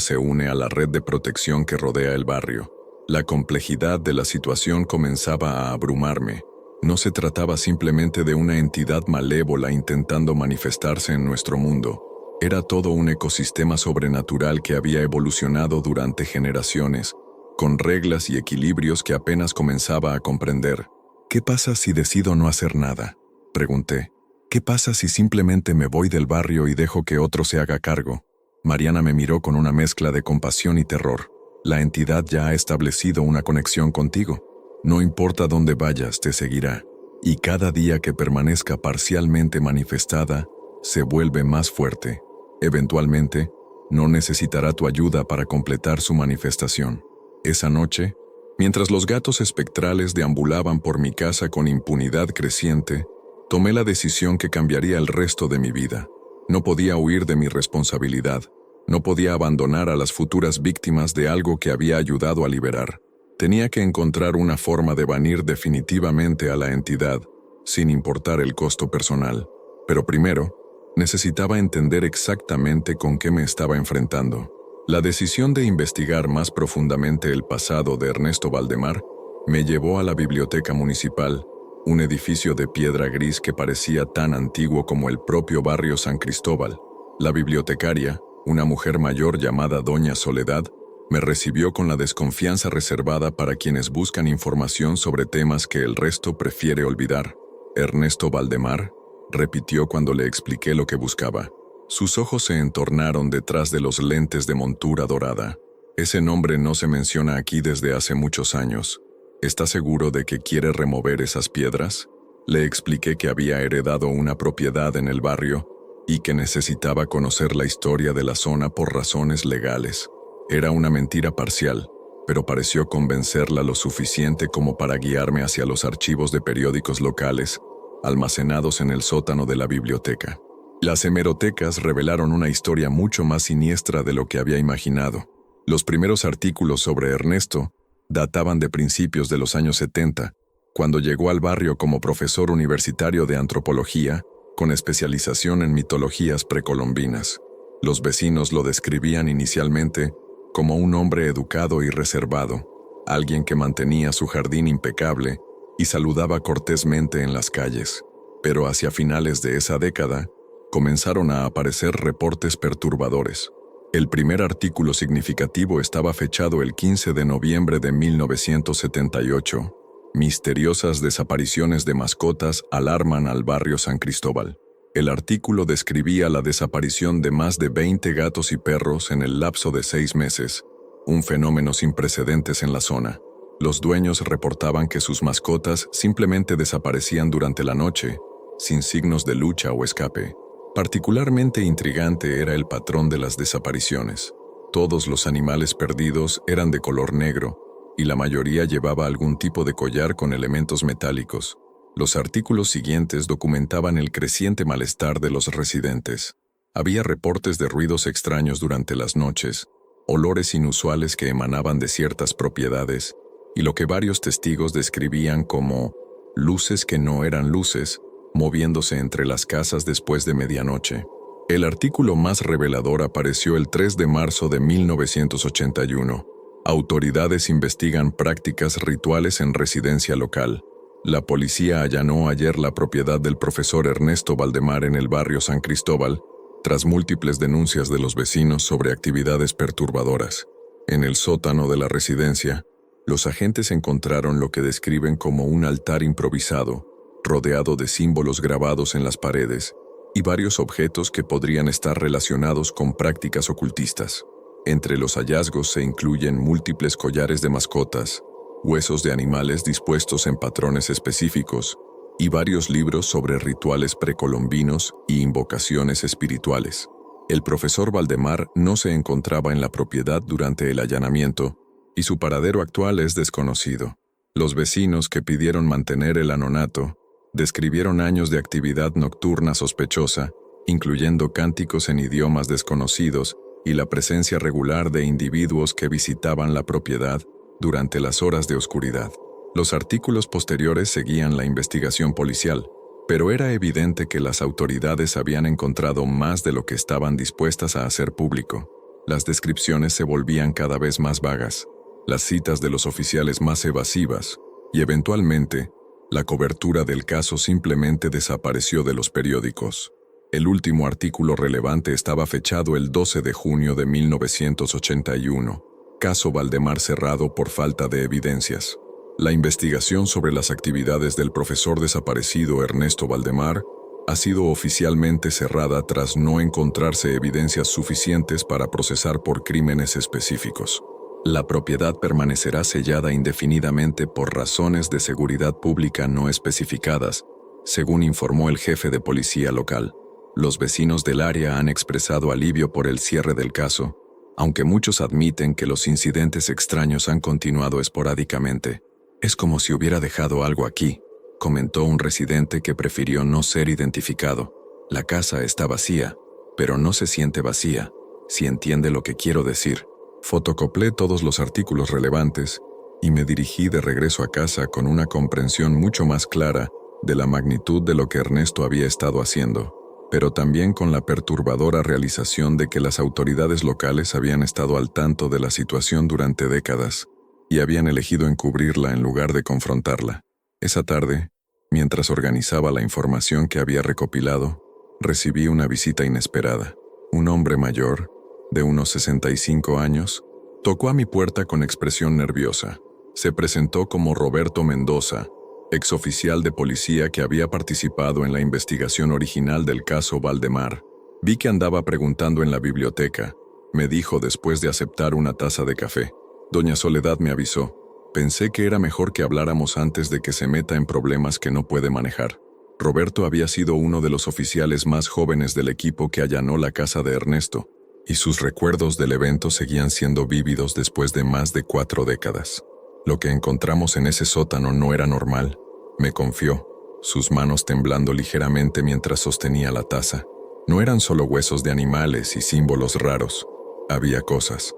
se une a la red de protección que rodea el barrio. La complejidad de la situación comenzaba a abrumarme. No se trataba simplemente de una entidad malévola intentando manifestarse en nuestro mundo. Era todo un ecosistema sobrenatural que había evolucionado durante generaciones, con reglas y equilibrios que apenas comenzaba a comprender. ¿Qué pasa si decido no hacer nada?, pregunté. ¿Qué pasa si simplemente me voy del barrio y dejo que otro se haga cargo? Mariana me miró con una mezcla de compasión y terror. La entidad ya ha establecido una conexión contigo. No importa dónde vayas, te seguirá. Y cada día que permanezca parcialmente manifestada, se vuelve más fuerte. Eventualmente, no necesitará tu ayuda para completar su manifestación. Esa noche, mientras los gatos espectrales deambulaban por mi casa con impunidad creciente, tomé la decisión que cambiaría el resto de mi vida. No podía huir de mi responsabilidad. No podía abandonar a las futuras víctimas de algo que había ayudado a liberar. Tenía que encontrar una forma de banir definitivamente a la entidad, sin importar el costo personal. Pero primero, Necesitaba entender exactamente con qué me estaba enfrentando. La decisión de investigar más profundamente el pasado de Ernesto Valdemar me llevó a la biblioteca municipal, un edificio de piedra gris que parecía tan antiguo como el propio barrio San Cristóbal. La bibliotecaria, una mujer mayor llamada Doña Soledad, me recibió con la desconfianza reservada para quienes buscan información sobre temas que el resto prefiere olvidar. Ernesto Valdemar, repitió cuando le expliqué lo que buscaba. Sus ojos se entornaron detrás de los lentes de montura dorada. Ese nombre no se menciona aquí desde hace muchos años. ¿Está seguro de que quiere remover esas piedras? Le expliqué que había heredado una propiedad en el barrio y que necesitaba conocer la historia de la zona por razones legales. Era una mentira parcial, pero pareció convencerla lo suficiente como para guiarme hacia los archivos de periódicos locales, almacenados en el sótano de la biblioteca. Las hemerotecas revelaron una historia mucho más siniestra de lo que había imaginado. Los primeros artículos sobre Ernesto databan de principios de los años 70, cuando llegó al barrio como profesor universitario de antropología, con especialización en mitologías precolombinas. Los vecinos lo describían inicialmente como un hombre educado y reservado, alguien que mantenía su jardín impecable y saludaba cortésmente en las calles. Pero hacia finales de esa década, comenzaron a aparecer reportes perturbadores. El primer artículo significativo estaba fechado el 15 de noviembre de 1978. Misteriosas desapariciones de mascotas alarman al barrio San Cristóbal. El artículo describía la desaparición de más de 20 gatos y perros en el lapso de 6 meses, un fenómeno sin precedentes en la zona. Los dueños reportaban que sus mascotas simplemente desaparecían durante la noche, sin signos de lucha o escape. Particularmente intrigante era el patrón de las desapariciones. Todos los animales perdidos eran de color negro, y la mayoría llevaba algún tipo de collar con elementos metálicos. Los artículos siguientes documentaban el creciente malestar de los residentes. Había reportes de ruidos extraños durante las noches, olores inusuales que emanaban de ciertas propiedades, y lo que varios testigos describían como luces que no eran luces, moviéndose entre las casas después de medianoche. El artículo más revelador apareció el 3 de marzo de 1981. Autoridades investigan prácticas rituales en residencia local. La policía allanó ayer la propiedad del profesor Ernesto Valdemar en el barrio San Cristóbal, tras múltiples denuncias de los vecinos sobre actividades perturbadoras. En el sótano de la residencia, los agentes encontraron lo que describen como un altar improvisado, rodeado de símbolos grabados en las paredes, y varios objetos que podrían estar relacionados con prácticas ocultistas. Entre los hallazgos se incluyen múltiples collares de mascotas, huesos de animales dispuestos en patrones específicos, y varios libros sobre rituales precolombinos y invocaciones espirituales. El profesor Valdemar no se encontraba en la propiedad durante el allanamiento, y su paradero actual es desconocido. Los vecinos que pidieron mantener el anonimato describieron años de actividad nocturna sospechosa, incluyendo cánticos en idiomas desconocidos y la presencia regular de individuos que visitaban la propiedad durante las horas de oscuridad. Los artículos posteriores seguían la investigación policial, pero era evidente que las autoridades habían encontrado más de lo que estaban dispuestas a hacer público. Las descripciones se volvían cada vez más vagas, las citas de los oficiales más evasivas, y eventualmente, la cobertura del caso simplemente desapareció de los periódicos. El último artículo relevante estaba fechado el 12 de junio de 1981. Caso Valdemar cerrado por falta de evidencias. La investigación sobre las actividades del profesor desaparecido Ernesto Valdemar ha sido oficialmente cerrada tras no encontrarse evidencias suficientes para procesar por crímenes específicos. La propiedad permanecerá sellada indefinidamente por razones de seguridad pública no especificadas, según informó el jefe de policía local. Los vecinos del área han expresado alivio por el cierre del caso, aunque muchos admiten que los incidentes extraños han continuado esporádicamente. Es como si hubiera dejado algo aquí, comentó un residente que prefirió no ser identificado. La casa está vacía, pero no se siente vacía, si entiende lo que quiero decir. Fotocopié todos los artículos relevantes y me dirigí de regreso a casa con una comprensión mucho más clara de la magnitud de lo que Ernesto había estado haciendo. pero también con la perturbadora realización de que las autoridades locales habían estado al tanto de la situación durante décadas y habían elegido encubrirla en lugar de confrontarla. Esa tarde, mientras organizaba la información que había recopilado, recibí una visita inesperada. Un hombre mayor, de unos 65 años, tocó a mi puerta con expresión nerviosa. Se presentó como Roberto Mendoza, exoficial de policía que había participado en la investigación original del caso Valdemar. Vi que andaba preguntando en la biblioteca, me dijo después de aceptar una taza de café. Doña Soledad me avisó. Pensé que era mejor que habláramos antes de que se meta en problemas que no puede manejar. Roberto había sido uno de los oficiales más jóvenes del equipo que allanó la casa de Ernesto, y sus recuerdos del evento seguían siendo vívidos después de más de 4 décadas. Lo que encontramos en ese sótano no era normal, me confió, sus manos temblando ligeramente mientras sostenía la taza. No eran solo huesos de animales y símbolos raros. Había cosas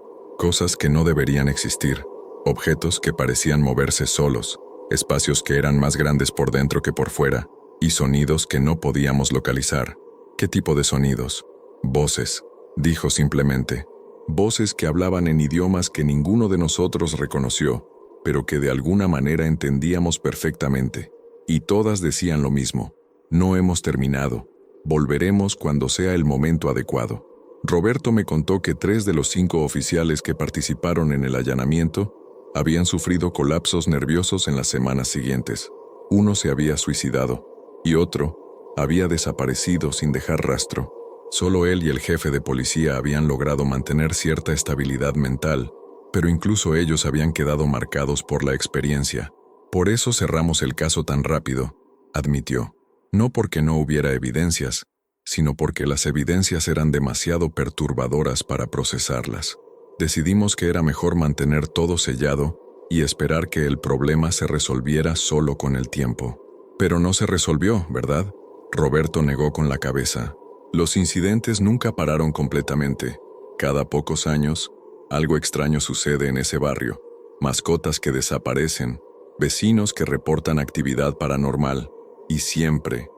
que no deberían existir, objetos que parecían moverse solos, espacios que eran más grandes por dentro que por fuera, y sonidos que no podíamos localizar. ¿Qué tipo de sonidos? Voces, dijo simplemente. Voces que hablaban en idiomas que ninguno de nosotros reconoció, pero que de alguna manera entendíamos perfectamente. Y todas decían lo mismo: no hemos terminado, volveremos cuando sea el momento adecuado. Roberto me contó que 3 de los 5 oficiales que participaron en el allanamiento habían sufrido colapsos nerviosos en las semanas siguientes. Uno se había suicidado, y otro había desaparecido sin dejar rastro. Solo él y el jefe de policía habían logrado mantener cierta estabilidad mental, pero incluso ellos habían quedado marcados por la experiencia. Por eso cerramos el caso tan rápido, admitió. No porque no hubiera evidencias, sino porque las evidencias eran demasiado perturbadoras para procesarlas. Decidimos que era mejor mantener todo sellado y esperar que el problema se resolviera solo con el tiempo. Pero no se resolvió, ¿verdad? Roberto negó con la cabeza. Los incidentes nunca pararon completamente. Cada pocos años, algo extraño sucede en ese barrio. Mascotas que desaparecen, vecinos que reportan actividad paranormal, y siempre,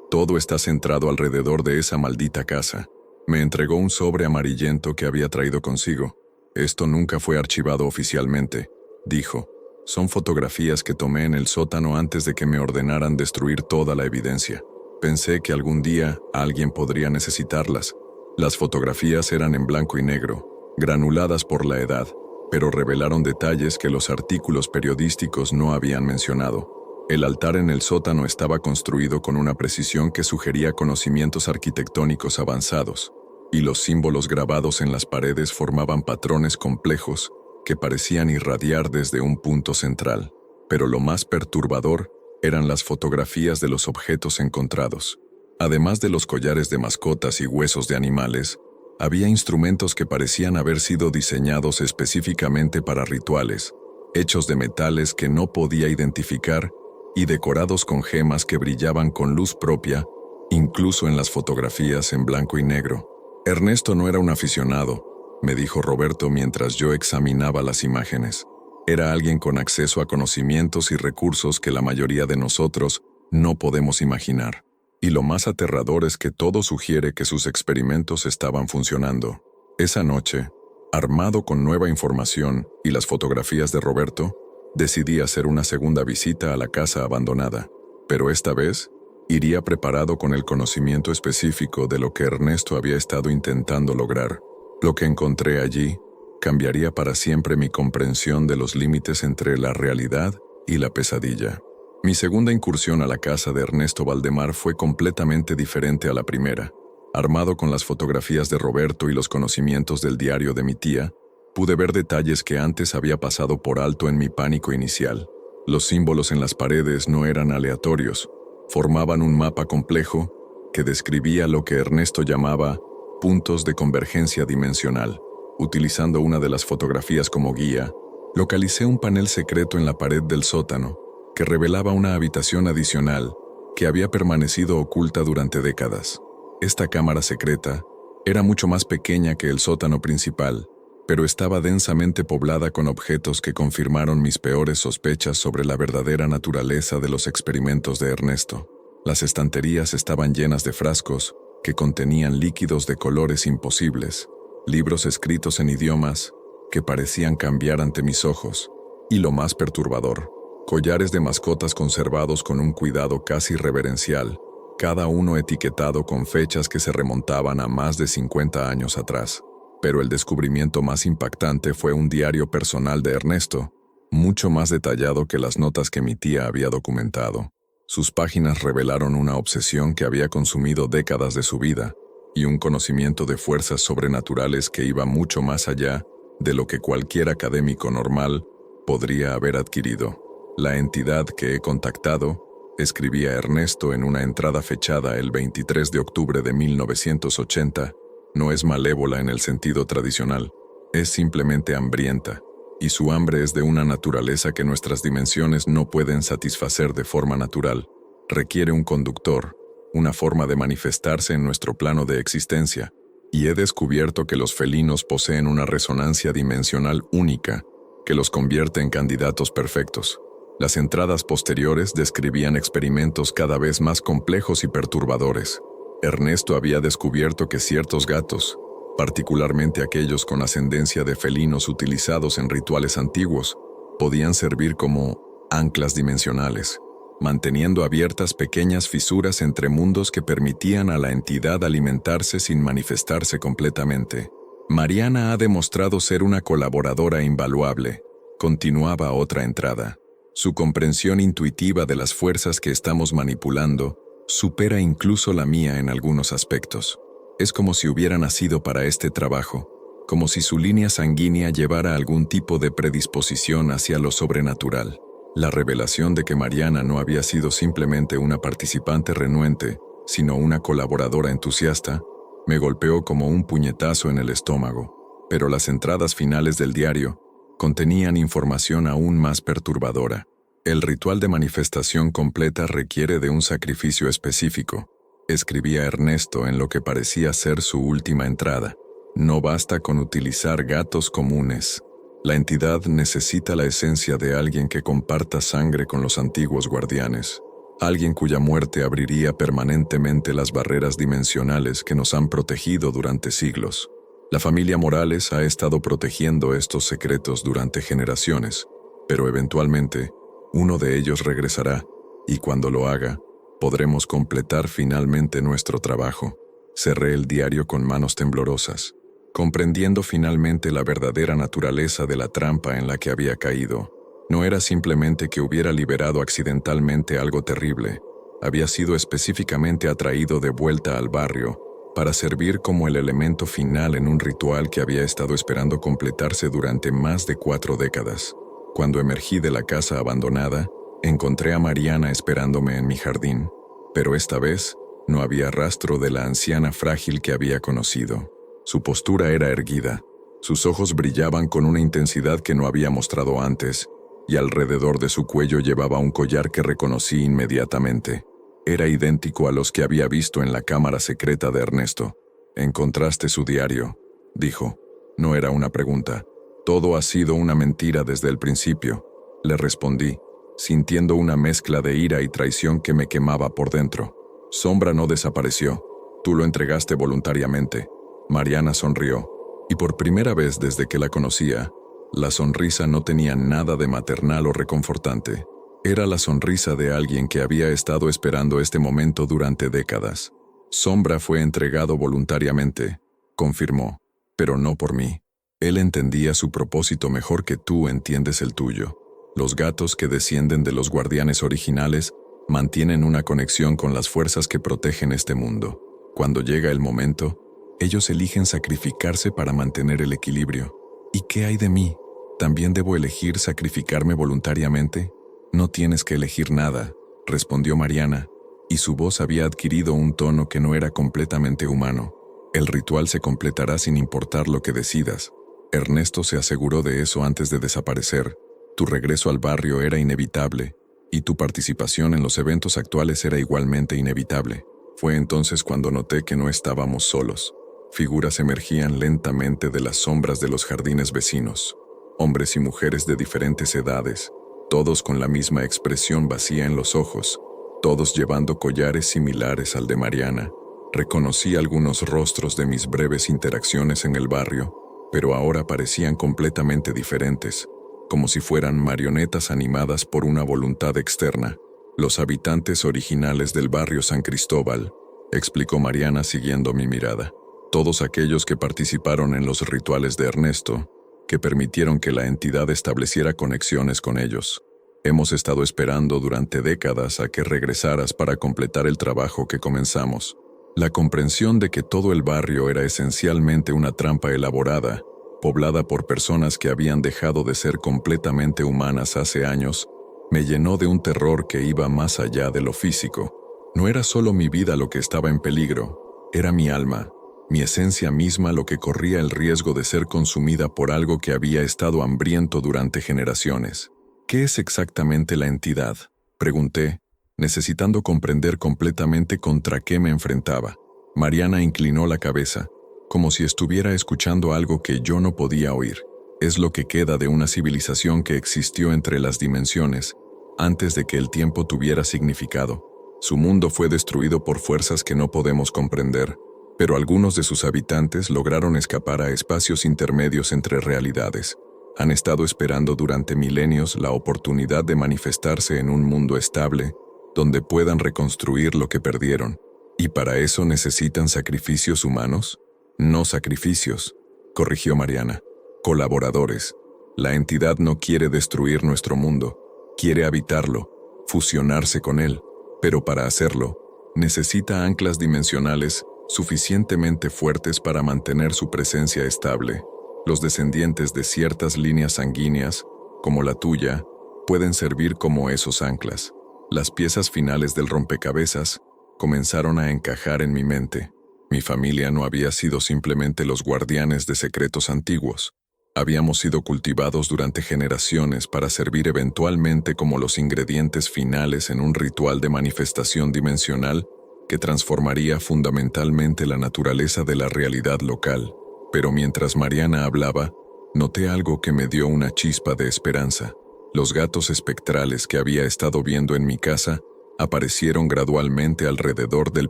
todo está centrado alrededor de esa maldita casa. Me entregó un sobre amarillento que había traído consigo. Esto nunca fue archivado oficialmente, dijo. Son fotografías que tomé en el sótano antes de que me ordenaran destruir toda la evidencia. Pensé que algún día alguien podría necesitarlas. Las fotografías eran en blanco y negro, granuladas por la edad, pero revelaron detalles que los artículos periodísticos no habían mencionado. El altar en el sótano estaba construido con una precisión que sugería conocimientos arquitectónicos avanzados, y los símbolos grabados en las paredes formaban patrones complejos que parecían irradiar desde un punto central. Pero lo más perturbador eran las fotografías de los objetos encontrados. Además de los collares de mascotas y huesos de animales, había instrumentos que parecían haber sido diseñados específicamente para rituales, hechos de metales que no podía identificar y decorados con gemas que brillaban con luz propia, incluso en las fotografías en blanco y negro. Ernesto no era un aficionado, me dijo Roberto mientras yo examinaba las imágenes. Era alguien con acceso a conocimientos y recursos que la mayoría de nosotros no podemos imaginar. Y lo más aterrador es que todo sugiere que sus experimentos estaban funcionando. Esa noche, armado con nueva información y las fotografías de Roberto, decidí hacer una segunda visita a la casa abandonada. Pero esta vez, iría preparado con el conocimiento específico de lo que Ernesto había estado intentando lograr. Lo que encontré allí cambiaría para siempre mi comprensión de los límites entre la realidad y la pesadilla. Mi segunda incursión a la casa de Ernesto Valdemar fue completamente diferente a la primera. Armado con las fotografías de Roberto y los conocimientos del diario de mi tía, pude ver detalles que antes había pasado por alto en mi pánico inicial. Los símbolos en las paredes no eran aleatorios, formaban un mapa complejo que describía lo que Ernesto llamaba puntos de convergencia dimensional. Utilizando una de las fotografías como guía, localicé un panel secreto en la pared del sótano que revelaba una habitación adicional que había permanecido oculta durante décadas. Esta cámara secreta era mucho más pequeña que el sótano principal, pero estaba densamente poblada con objetos que confirmaron mis peores sospechas sobre la verdadera naturaleza de los experimentos de Ernesto. Las estanterías estaban llenas de frascos que contenían líquidos de colores imposibles, libros escritos en idiomas que parecían cambiar ante mis ojos, y lo más perturbador, collares de mascotas conservados con un cuidado casi reverencial, cada uno etiquetado con fechas que se remontaban a más de 50 años atrás. Pero el descubrimiento más impactante fue un diario personal de Ernesto, mucho más detallado que las notas que mi tía había documentado. Sus páginas revelaron una obsesión que había consumido décadas de su vida y un conocimiento de fuerzas sobrenaturales que iba mucho más allá de lo que cualquier académico normal podría haber adquirido. La entidad que he contactado, escribía Ernesto en una entrada fechada el 23 de octubre de 1980, no es malévola en el sentido tradicional, es simplemente hambrienta, y su hambre es de una naturaleza que nuestras dimensiones no pueden satisfacer de forma natural. Requiere un conductor, una forma de manifestarse en nuestro plano de existencia, y he descubierto que los felinos poseen una resonancia dimensional única que los convierte en candidatos perfectos. Las entradas posteriores describían experimentos cada vez más complejos y perturbadores. Ernesto había descubierto que ciertos gatos, particularmente aquellos con ascendencia de felinos utilizados en rituales antiguos, podían servir como anclas dimensionales, manteniendo abiertas pequeñas fisuras entre mundos que permitían a la entidad alimentarse sin manifestarse completamente. Mariana ha demostrado ser una colaboradora invaluable, continuaba otra entrada. Su comprensión intuitiva de las fuerzas que estamos manipulando supera incluso la mía en algunos aspectos. Es como si hubiera nacido para este trabajo, como si su línea sanguínea llevara algún tipo de predisposición hacia lo sobrenatural. La revelación de que Mariana no había sido simplemente una participante renuente, sino una colaboradora entusiasta, me golpeó como un puñetazo en el estómago. Pero las entradas finales del diario contenían información aún más perturbadora. El ritual de manifestación completa requiere de un sacrificio específico, escribía Ernesto en lo que parecía ser su última entrada. No basta con utilizar gatos comunes. La entidad necesita la esencia de alguien que comparta sangre con los antiguos guardianes, alguien cuya muerte abriría permanentemente las barreras dimensionales que nos han protegido durante siglos. La familia Morales ha estado protegiendo estos secretos durante generaciones, pero eventualmente, uno de ellos regresará, y cuando lo haga, podremos completar finalmente nuestro trabajo. Cerré el diario con manos temblorosas, comprendiendo finalmente la verdadera naturaleza de la trampa en la que había caído. No era simplemente que hubiera liberado accidentalmente algo terrible, había sido específicamente atraído de vuelta al barrio para servir como el elemento final en un ritual que había estado esperando completarse durante más de 4 décadas. Cuando emergí de la casa abandonada, encontré a Mariana esperándome en mi jardín, pero esta vez no había rastro de la anciana frágil que había conocido. Su postura era erguida, sus ojos brillaban con una intensidad que no había mostrado antes, y alrededor de su cuello llevaba un collar que reconocí inmediatamente. Era idéntico a los que había visto en la cámara secreta de Ernesto. «¿Encontraste su diario?», dijo. No era una pregunta. «Todo ha sido una mentira desde el principio», le respondí, sintiendo una mezcla de ira y traición que me quemaba por dentro. «Sombra no desapareció. Tú lo entregaste voluntariamente». Mariana sonrió, y por primera vez desde que la conocía, la sonrisa no tenía nada de maternal o reconfortante. Era la sonrisa de alguien que había estado esperando este momento durante décadas. «Sombra fue entregado voluntariamente», confirmó, «pero no por mí. Él entendía su propósito mejor que tú entiendes el tuyo. Los gatos que descienden de los guardianes originales mantienen una conexión con las fuerzas que protegen este mundo. Cuando llega el momento, ellos eligen sacrificarse para mantener el equilibrio. ¿Y qué hay de mí? ¿También debo elegir sacrificarme voluntariamente?» «No tienes que elegir nada», respondió Mariana, y su voz había adquirido un tono que no era completamente humano. «El ritual se completará sin importar lo que decidas. Ernesto se aseguró de eso antes de desaparecer. Tu regreso al barrio era inevitable, y tu participación en los eventos actuales era igualmente inevitable. Fue entonces cuando noté que no estábamos solos. Figuras emergían lentamente de las sombras de los jardines vecinos, hombres y mujeres de diferentes edades, todos con la misma expresión vacía en los ojos, todos llevando collares similares al de Mariana. Reconocí algunos rostros de mis breves interacciones en el barrio, pero ahora parecían completamente diferentes, como si fueran marionetas animadas por una voluntad externa. Los habitantes originales del barrio San Cristóbal, explicó Mariana siguiendo mi mirada. Todos aquellos que participaron en los rituales de Ernesto, que permitieron que la entidad estableciera conexiones con ellos. Hemos estado esperando durante décadas a que regresaras para completar el trabajo que comenzamos. La comprensión de que todo el barrio era esencialmente una trampa elaborada, poblada por personas que habían dejado de ser completamente humanas hace años, me llenó de un terror que iba más allá de lo físico. No era solo mi vida lo que estaba en peligro, era mi alma, mi esencia misma lo que corría el riesgo de ser consumida por algo que había estado hambriento durante generaciones. ¿Qué es exactamente la entidad?, pregunté, necesitando comprender completamente contra qué me enfrentaba. Mariana inclinó la cabeza, como si estuviera escuchando algo que yo no podía oír. Es lo que queda de una civilización que existió entre las dimensiones, antes de que el tiempo tuviera significado. Su mundo fue destruido por fuerzas que no podemos comprender, pero algunos de sus habitantes lograron escapar a espacios intermedios entre realidades. Han estado esperando durante milenios la oportunidad de manifestarse en un mundo estable, donde puedan reconstruir lo que perdieron. ¿Y para eso necesitan sacrificios humanos? No sacrificios, corrigió Mariana. Colaboradores. La entidad no quiere destruir nuestro mundo, quiere habitarlo, fusionarse con él, pero para hacerlo, necesita anclas dimensionales suficientemente fuertes para mantener su presencia estable. Los descendientes de ciertas líneas sanguíneas, como la tuya, pueden servir como esos anclas. Las piezas finales del rompecabezas comenzaron a encajar en mi mente. Mi familia no había sido simplemente los guardianes de secretos antiguos. Habíamos sido cultivados durante generaciones para servir eventualmente como los ingredientes finales en un ritual de manifestación dimensional que transformaría fundamentalmente la naturaleza de la realidad local. Pero mientras Mariana hablaba, noté algo que me dio una chispa de esperanza. Los gatos espectrales que había estado viendo en mi casa aparecieron gradualmente alrededor del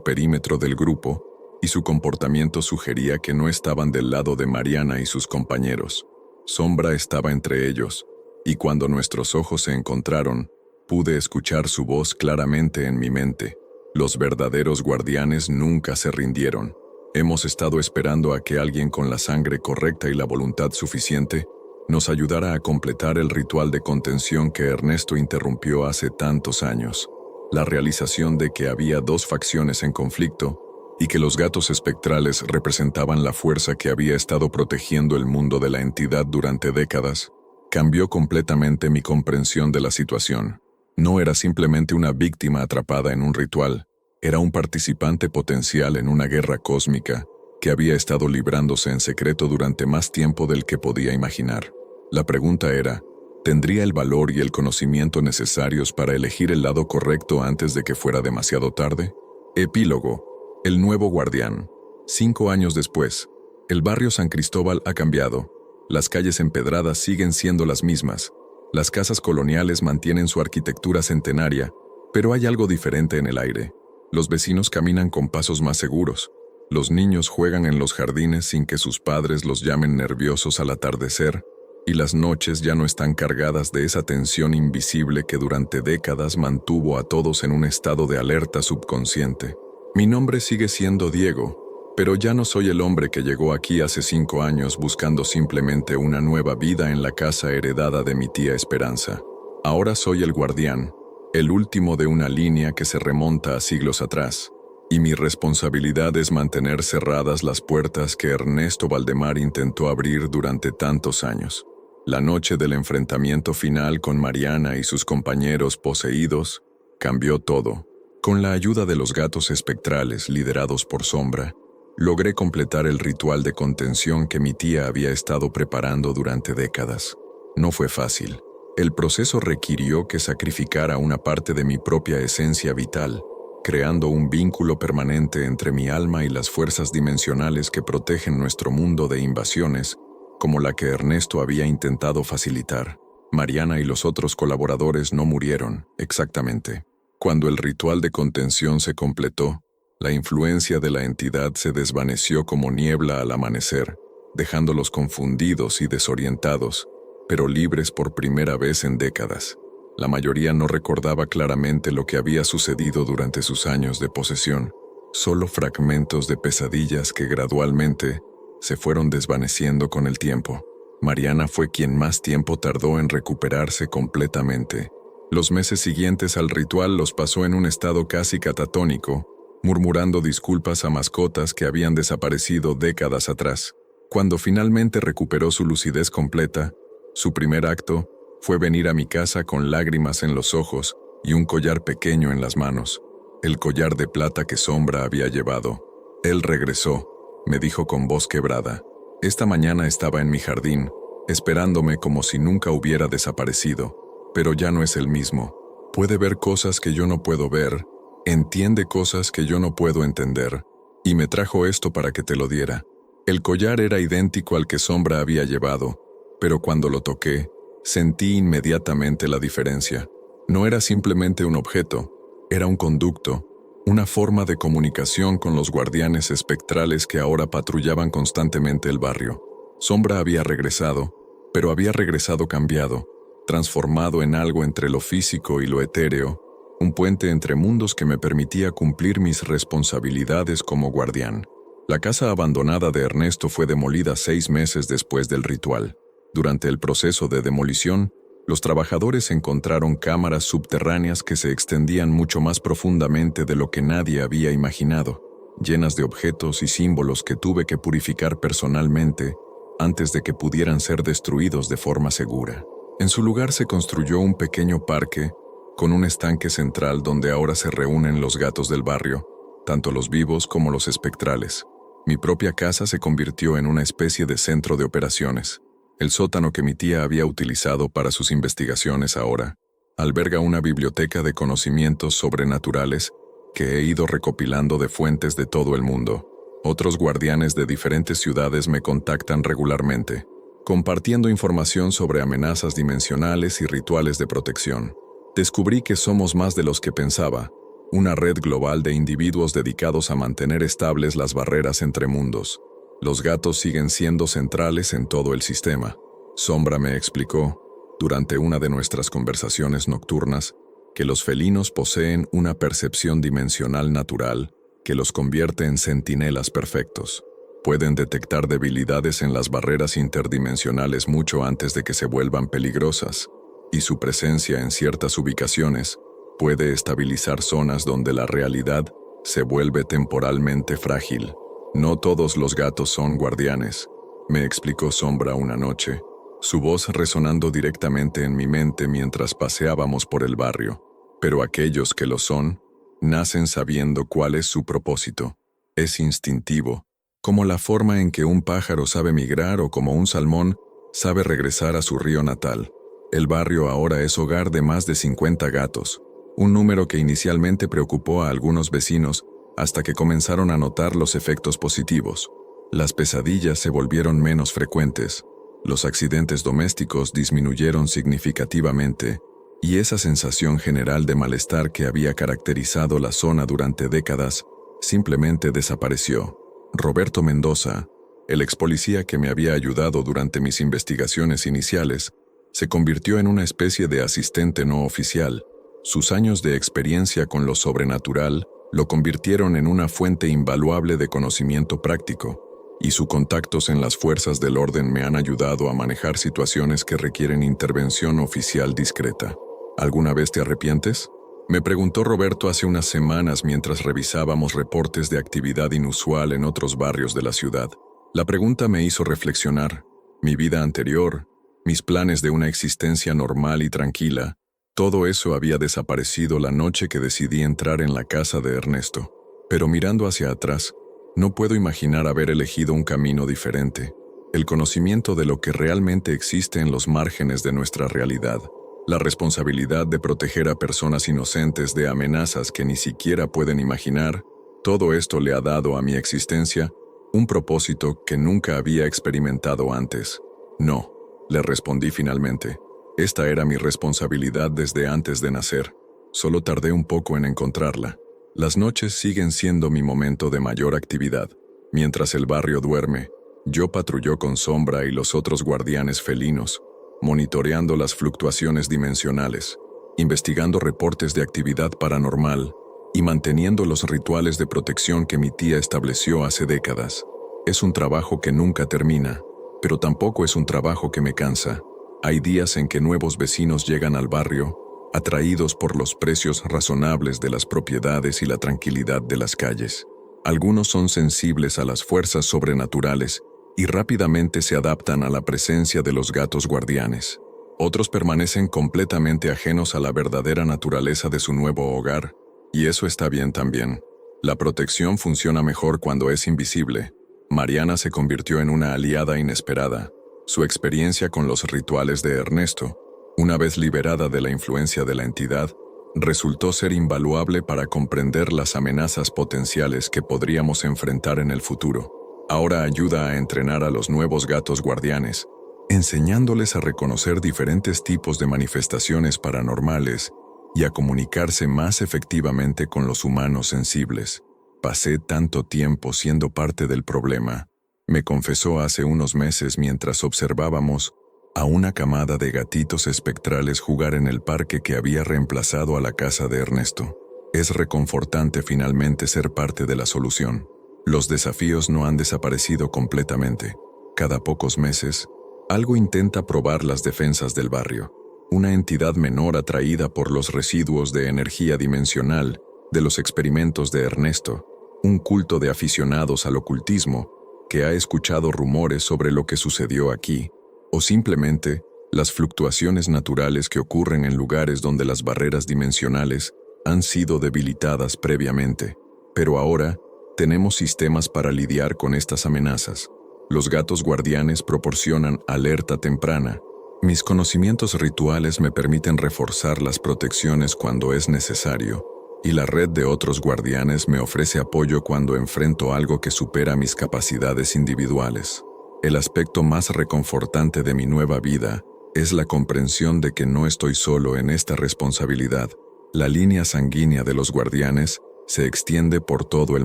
perímetro del grupo, y su comportamiento sugería que no estaban del lado de Mariana y sus compañeros. Sombra estaba entre ellos, y cuando nuestros ojos se encontraron, pude escuchar su voz claramente en mi mente. Los verdaderos guardianes nunca se rindieron. Hemos estado esperando a que alguien con la sangre correcta y la voluntad suficiente nos ayudara a completar el ritual de contención que Ernesto interrumpió hace tantos años. La realización de que había dos facciones en conflicto y que los gatos espectrales representaban la fuerza que había estado protegiendo el mundo de la entidad durante décadas, cambió completamente mi comprensión de la situación. No era simplemente una víctima atrapada en un ritual, era un participante potencial en una guerra cósmica que había estado librándose en secreto durante más tiempo del que podía imaginar. La pregunta era, ¿tendría el valor y el conocimiento necesarios para elegir el lado correcto antes de que fuera demasiado tarde? Epílogo. El nuevo guardián. 5 años después, el barrio San Cristóbal ha cambiado. Las calles empedradas siguen siendo las mismas. Las casas coloniales mantienen su arquitectura centenaria, pero hay algo diferente en el aire. Los vecinos caminan con pasos más seguros. Los niños juegan en los jardines sin que sus padres los llamen nerviosos al atardecer, y las noches ya no están cargadas de esa tensión invisible que durante décadas mantuvo a todos en un estado de alerta subconsciente. Mi nombre sigue siendo Diego, pero ya no soy el hombre que llegó aquí hace 5 años buscando simplemente una nueva vida en la casa heredada de mi tía Esperanza. Ahora soy el guardián, el último de una línea que se remonta a siglos atrás, y mi responsabilidad es mantener cerradas las puertas que Ernesto Valdemar intentó abrir durante tantos años. La noche del enfrentamiento final con Mariana y sus compañeros poseídos cambió todo. Con la ayuda de los gatos espectrales liderados por Sombra, logré completar el ritual de contención que mi tía había estado preparando durante décadas. No fue fácil. El proceso requirió que sacrificara una parte de mi propia esencia vital, creando un vínculo permanente entre mi alma y las fuerzas dimensionales que protegen nuestro mundo de invasiones, como la que Ernesto había intentado facilitar. Mariana y los otros colaboradores no murieron, exactamente. Cuando el ritual de contención se completó, la influencia de la entidad se desvaneció como niebla al amanecer, dejándolos confundidos y desorientados, pero libres por primera vez en décadas. La mayoría no recordaba claramente lo que había sucedido durante sus años de posesión, solo fragmentos de pesadillas que gradualmente se fueron desvaneciendo con el tiempo. Mariana fue quien más tiempo tardó en recuperarse completamente. Los meses siguientes al ritual los pasó en un estado casi catatónico, murmurando disculpas a mascotas que habían desaparecido décadas atrás. Cuando finalmente recuperó su lucidez completa, su primer acto fue venir a mi casa con lágrimas en los ojos y un collar pequeño en las manos, el collar de plata que Sombra había llevado. Él regresó, me dijo con voz quebrada. Esta mañana estaba en mi jardín, esperándome como si nunca hubiera desaparecido, pero ya no es el mismo. Puede ver cosas que yo no puedo ver, entiende cosas que yo no puedo entender, y me trajo esto para que te lo diera. El collar era idéntico al que Sombra había llevado, pero cuando lo toqué, sentí inmediatamente la diferencia. No era simplemente un objeto, era un conducto, una forma de comunicación con los guardianes espectrales que ahora patrullaban constantemente el barrio. Sombra había regresado, pero había regresado cambiado, transformado en algo entre lo físico y lo etéreo, un puente entre mundos que me permitía cumplir mis responsabilidades como guardián. La casa abandonada de Ernesto fue demolida 6 meses después del ritual. Durante el proceso de demolición, los trabajadores encontraron cámaras subterráneas que se extendían mucho más profundamente de lo que nadie había imaginado, llenas de objetos y símbolos que tuve que purificar personalmente antes de que pudieran ser destruidos de forma segura. En su lugar se construyó un pequeño parque con un estanque central donde ahora se reúnen los gatos del barrio, tanto los vivos como los espectrales. Mi propia casa se convirtió en una especie de centro de operaciones. El sótano que mi tía había utilizado para sus investigaciones ahora alberga una biblioteca de conocimientos sobrenaturales que he ido recopilando de fuentes de todo el mundo. Otros guardianes de diferentes ciudades me contactan regularmente, compartiendo información sobre amenazas dimensionales y rituales de protección. Descubrí que somos más de los que pensaba, una red global de individuos dedicados a mantener estables las barreras entre mundos. Los gatos siguen siendo centrales en todo el sistema. Sombra me explicó, durante una de nuestras conversaciones nocturnas, que los felinos poseen una percepción dimensional natural que los convierte en centinelas perfectos. Pueden detectar debilidades en las barreras interdimensionales mucho antes de que se vuelvan peligrosas, y su presencia en ciertas ubicaciones puede estabilizar zonas donde la realidad se vuelve temporalmente frágil. No todos los gatos son guardianes, me explicó Sombra una noche, su voz resonando directamente en mi mente mientras paseábamos por el barrio. Pero aquellos que lo son, nacen sabiendo cuál es su propósito. Es instintivo, como la forma en que un pájaro sabe migrar o como un salmón sabe regresar a su río natal. El barrio ahora es hogar de más de 50 gatos, un número que inicialmente preocupó a algunos vecinos hasta que comenzaron a notar los efectos positivos. Las pesadillas se volvieron menos frecuentes, los accidentes domésticos disminuyeron significativamente, y esa sensación general de malestar que había caracterizado la zona durante décadas simplemente desapareció. Roberto Mendoza, el ex policía que me había ayudado durante mis investigaciones iniciales, se convirtió en una especie de asistente no oficial. Sus años de experiencia con lo sobrenatural lo convirtieron en una fuente invaluable de conocimiento práctico, y sus contactos en las fuerzas del orden me han ayudado a manejar situaciones que requieren intervención oficial discreta. ¿Alguna vez te arrepientes? Me preguntó Roberto hace unas semanas mientras revisábamos reportes de actividad inusual en otros barrios de la ciudad. La pregunta me hizo reflexionar. Mi vida anterior, mis planes de una existencia normal y tranquila, todo eso había desaparecido la noche que decidí entrar en la casa de Ernesto. Pero mirando hacia atrás, no puedo imaginar haber elegido un camino diferente. El conocimiento de lo que realmente existe en los márgenes de nuestra realidad, la responsabilidad de proteger a personas inocentes de amenazas que ni siquiera pueden imaginar, todo esto le ha dado a mi existencia un propósito que nunca había experimentado antes. No, le respondí finalmente. Esta era mi responsabilidad desde antes de nacer. Solo tardé un poco en encontrarla. Las noches siguen siendo mi momento de mayor actividad. Mientras el barrio duerme, yo patrullo con Sombra y los otros guardianes felinos, monitoreando las fluctuaciones dimensionales, investigando reportes de actividad paranormal y manteniendo los rituales de protección que mi tía estableció hace décadas. Es un trabajo que nunca termina, pero tampoco es un trabajo que me cansa. Hay días en que nuevos vecinos llegan al barrio, atraídos por los precios razonables de las propiedades y la tranquilidad de las calles. Algunos son sensibles a las fuerzas sobrenaturales y rápidamente se adaptan a la presencia de los gatos guardianes. Otros permanecen completamente ajenos a la verdadera naturaleza de su nuevo hogar, y eso está bien también. La protección funciona mejor cuando es invisible. Mariana se convirtió en una aliada inesperada. Su experiencia con los rituales de Ernesto, una vez liberada de la influencia de la entidad, resultó ser invaluable para comprender las amenazas potenciales que podríamos enfrentar en el futuro. Ahora ayuda a entrenar a los nuevos gatos guardianes, enseñándoles a reconocer diferentes tipos de manifestaciones paranormales y a comunicarse más efectivamente con los humanos sensibles. Pasé tanto tiempo siendo parte del problema, me confesó hace unos meses mientras observábamos a una camada de gatitos espectrales jugar en el parque que había reemplazado a la casa de Ernesto. Es reconfortante finalmente ser parte de la solución. Los desafíos no han desaparecido completamente. Cada pocos meses, algo intenta probar las defensas del barrio. Una entidad menor atraída por los residuos de energía dimensional de los experimentos de Ernesto, un culto de aficionados al ocultismo que ha escuchado rumores sobre lo que sucedió aquí, o simplemente las fluctuaciones naturales que ocurren en lugares donde las barreras dimensionales han sido debilitadas previamente. Pero ahora tenemos sistemas para lidiar con estas amenazas. Los gatos guardianes proporcionan alerta temprana. Mis conocimientos rituales me permiten reforzar las protecciones cuando es necesario, y la red de otros guardianes me ofrece apoyo cuando enfrento algo que supera mis capacidades individuales. El aspecto más reconfortante de mi nueva vida es la comprensión de que no estoy solo en esta responsabilidad. La línea sanguínea de los guardianes se extiende por todo el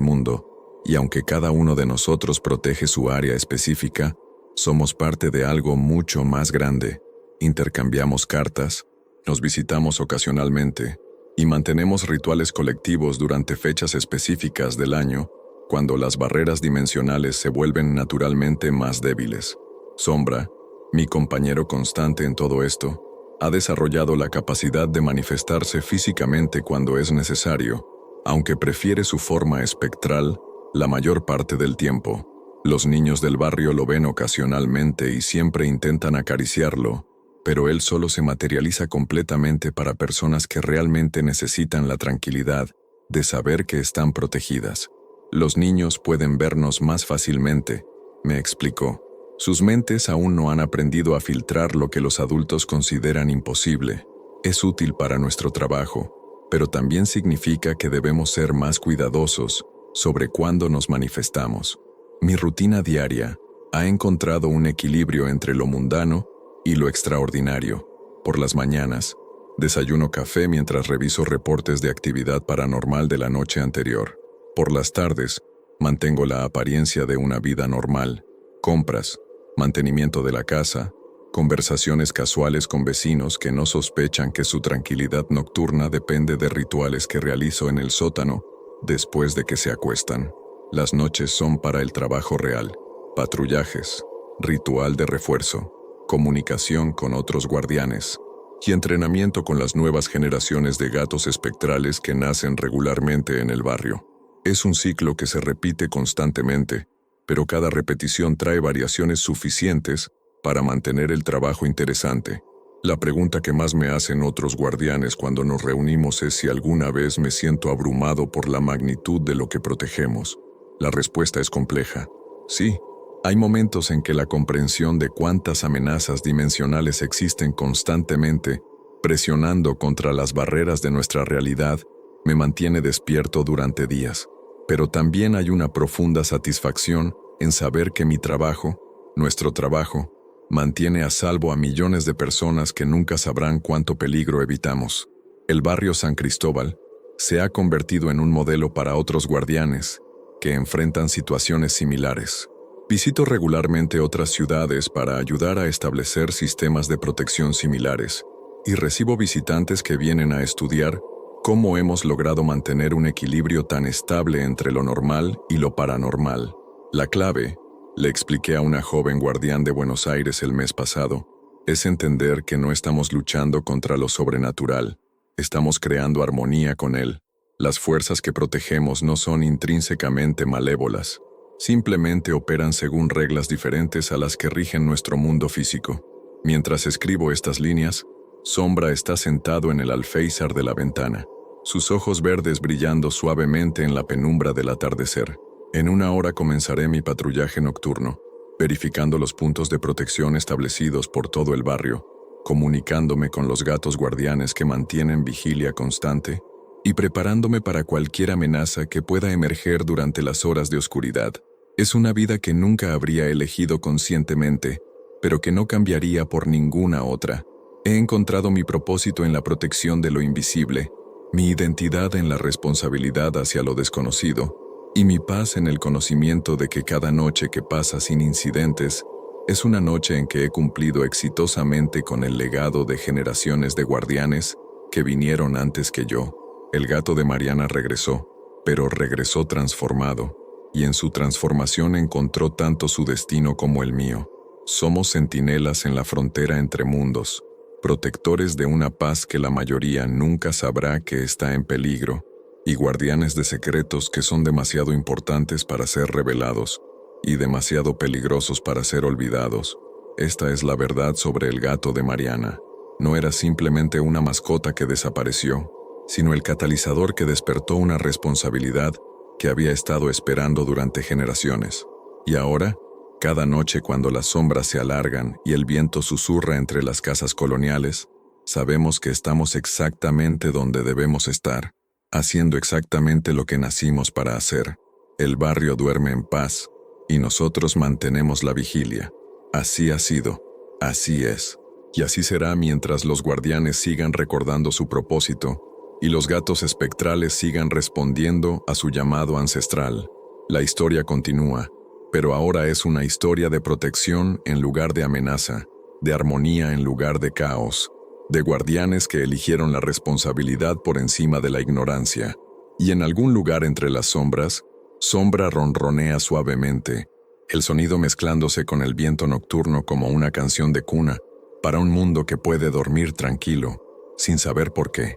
mundo, y aunque cada uno de nosotros protege su área específica, somos parte de algo mucho más grande. Intercambiamos cartas, nos visitamos ocasionalmente, y mantenemos rituales colectivos durante fechas específicas del año, cuando las barreras dimensionales se vuelven naturalmente más débiles. Sombra, mi compañero constante en todo esto, ha desarrollado la capacidad de manifestarse físicamente cuando es necesario, aunque prefiere su forma espectral la mayor parte del tiempo. Los niños del barrio lo ven ocasionalmente y siempre intentan acariciarlo, pero él solo se materializa completamente para personas que realmente necesitan la tranquilidad de saber que están protegidas. Los niños pueden vernos más fácilmente, me explicó. Sus mentes aún no han aprendido a filtrar lo que los adultos consideran imposible. Es útil para nuestro trabajo, pero también significa que debemos ser más cuidadosos sobre cuándo nos manifestamos. Mi rutina diaria ha encontrado un equilibrio entre lo mundano y lo extraordinario. Por las mañanas, desayuno café mientras reviso reportes de actividad paranormal de la noche anterior. Por las tardes, mantengo la apariencia de una vida normal. Compras, mantenimiento de la casa, conversaciones casuales con vecinos que no sospechan que su tranquilidad nocturna depende de rituales que realizo en el sótano después de que se acuestan. Las noches son para el trabajo real, patrullajes, ritual de refuerzo, comunicación con otros guardianes y entrenamiento con las nuevas generaciones de gatos espectrales que nacen regularmente en el barrio. Es un ciclo que se repite constantemente, pero cada repetición trae variaciones suficientes para mantener el trabajo interesante. La pregunta que más me hacen otros guardianes cuando nos reunimos es si alguna vez me siento abrumado por la magnitud de lo que protegemos. La respuesta es compleja. Sí, hay momentos en que la comprensión de cuántas amenazas dimensionales existen constantemente, presionando contra las barreras de nuestra realidad, me mantiene despierto durante días. Pero también hay una profunda satisfacción en saber que mi trabajo, nuestro trabajo, mantiene a salvo a millones de personas que nunca sabrán cuánto peligro evitamos. El barrio San Cristóbal se ha convertido en un modelo para otros guardianes que enfrentan situaciones similares. Visito regularmente otras ciudades para ayudar a establecer sistemas de protección similares y recibo visitantes que vienen a estudiar cómo hemos logrado mantener un equilibrio tan estable entre lo normal y lo paranormal. La clave, le expliqué a una joven guardián de Buenos Aires el mes pasado, es entender que no estamos luchando contra lo sobrenatural, estamos creando armonía con él. Las fuerzas que protegemos no son intrínsecamente malévolas, simplemente operan según reglas diferentes a las que rigen nuestro mundo físico. Mientras escribo estas líneas, Sombra está sentado en el alféizar de la ventana, sus ojos verdes brillando suavemente en la penumbra del atardecer. En una hora comenzaré mi patrullaje nocturno, verificando los puntos de protección establecidos por todo el barrio, comunicándome con los gatos guardianes que mantienen vigilia constante y preparándome para cualquier amenaza que pueda emerger durante las horas de oscuridad. Es una vida que nunca habría elegido conscientemente, pero que no cambiaría por ninguna otra. He encontrado mi propósito en la protección de lo invisible, mi identidad en la responsabilidad hacia lo desconocido, y mi paz en el conocimiento de que cada noche que pasa sin incidentes es una noche en que he cumplido exitosamente con el legado de generaciones de guardianes que vinieron antes que yo. El gato de Mariana regresó, pero regresó transformado, y en su transformación encontró tanto su destino como el mío. Somos centinelas en la frontera entre mundos, protectores de una paz que la mayoría nunca sabrá que está en peligro, y guardianes de secretos que son demasiado importantes para ser revelados, y demasiado peligrosos para ser olvidados. Esta es la verdad sobre el gato de Mariana. No era simplemente una mascota que desapareció, sino el catalizador que despertó una responsabilidad que había estado esperando durante generaciones. Y ahora, cada noche cuando las sombras se alargan y el viento susurra entre las casas coloniales, sabemos que estamos exactamente donde debemos estar, haciendo exactamente lo que nacimos para hacer. El barrio duerme en paz, y nosotros mantenemos la vigilia. Así ha sido, así es, y así será mientras los guardianes sigan recordando su propósito, y los gatos espectrales sigan respondiendo a su llamado ancestral. La historia continúa, pero ahora es una historia de protección en lugar de amenaza, de armonía en lugar de caos, de guardianes que eligieron la responsabilidad por encima de la ignorancia. Y en algún lugar entre las sombras, Sombra ronronea suavemente, el sonido mezclándose con el viento nocturno como una canción de cuna para un mundo que puede dormir tranquilo, sin saber por qué.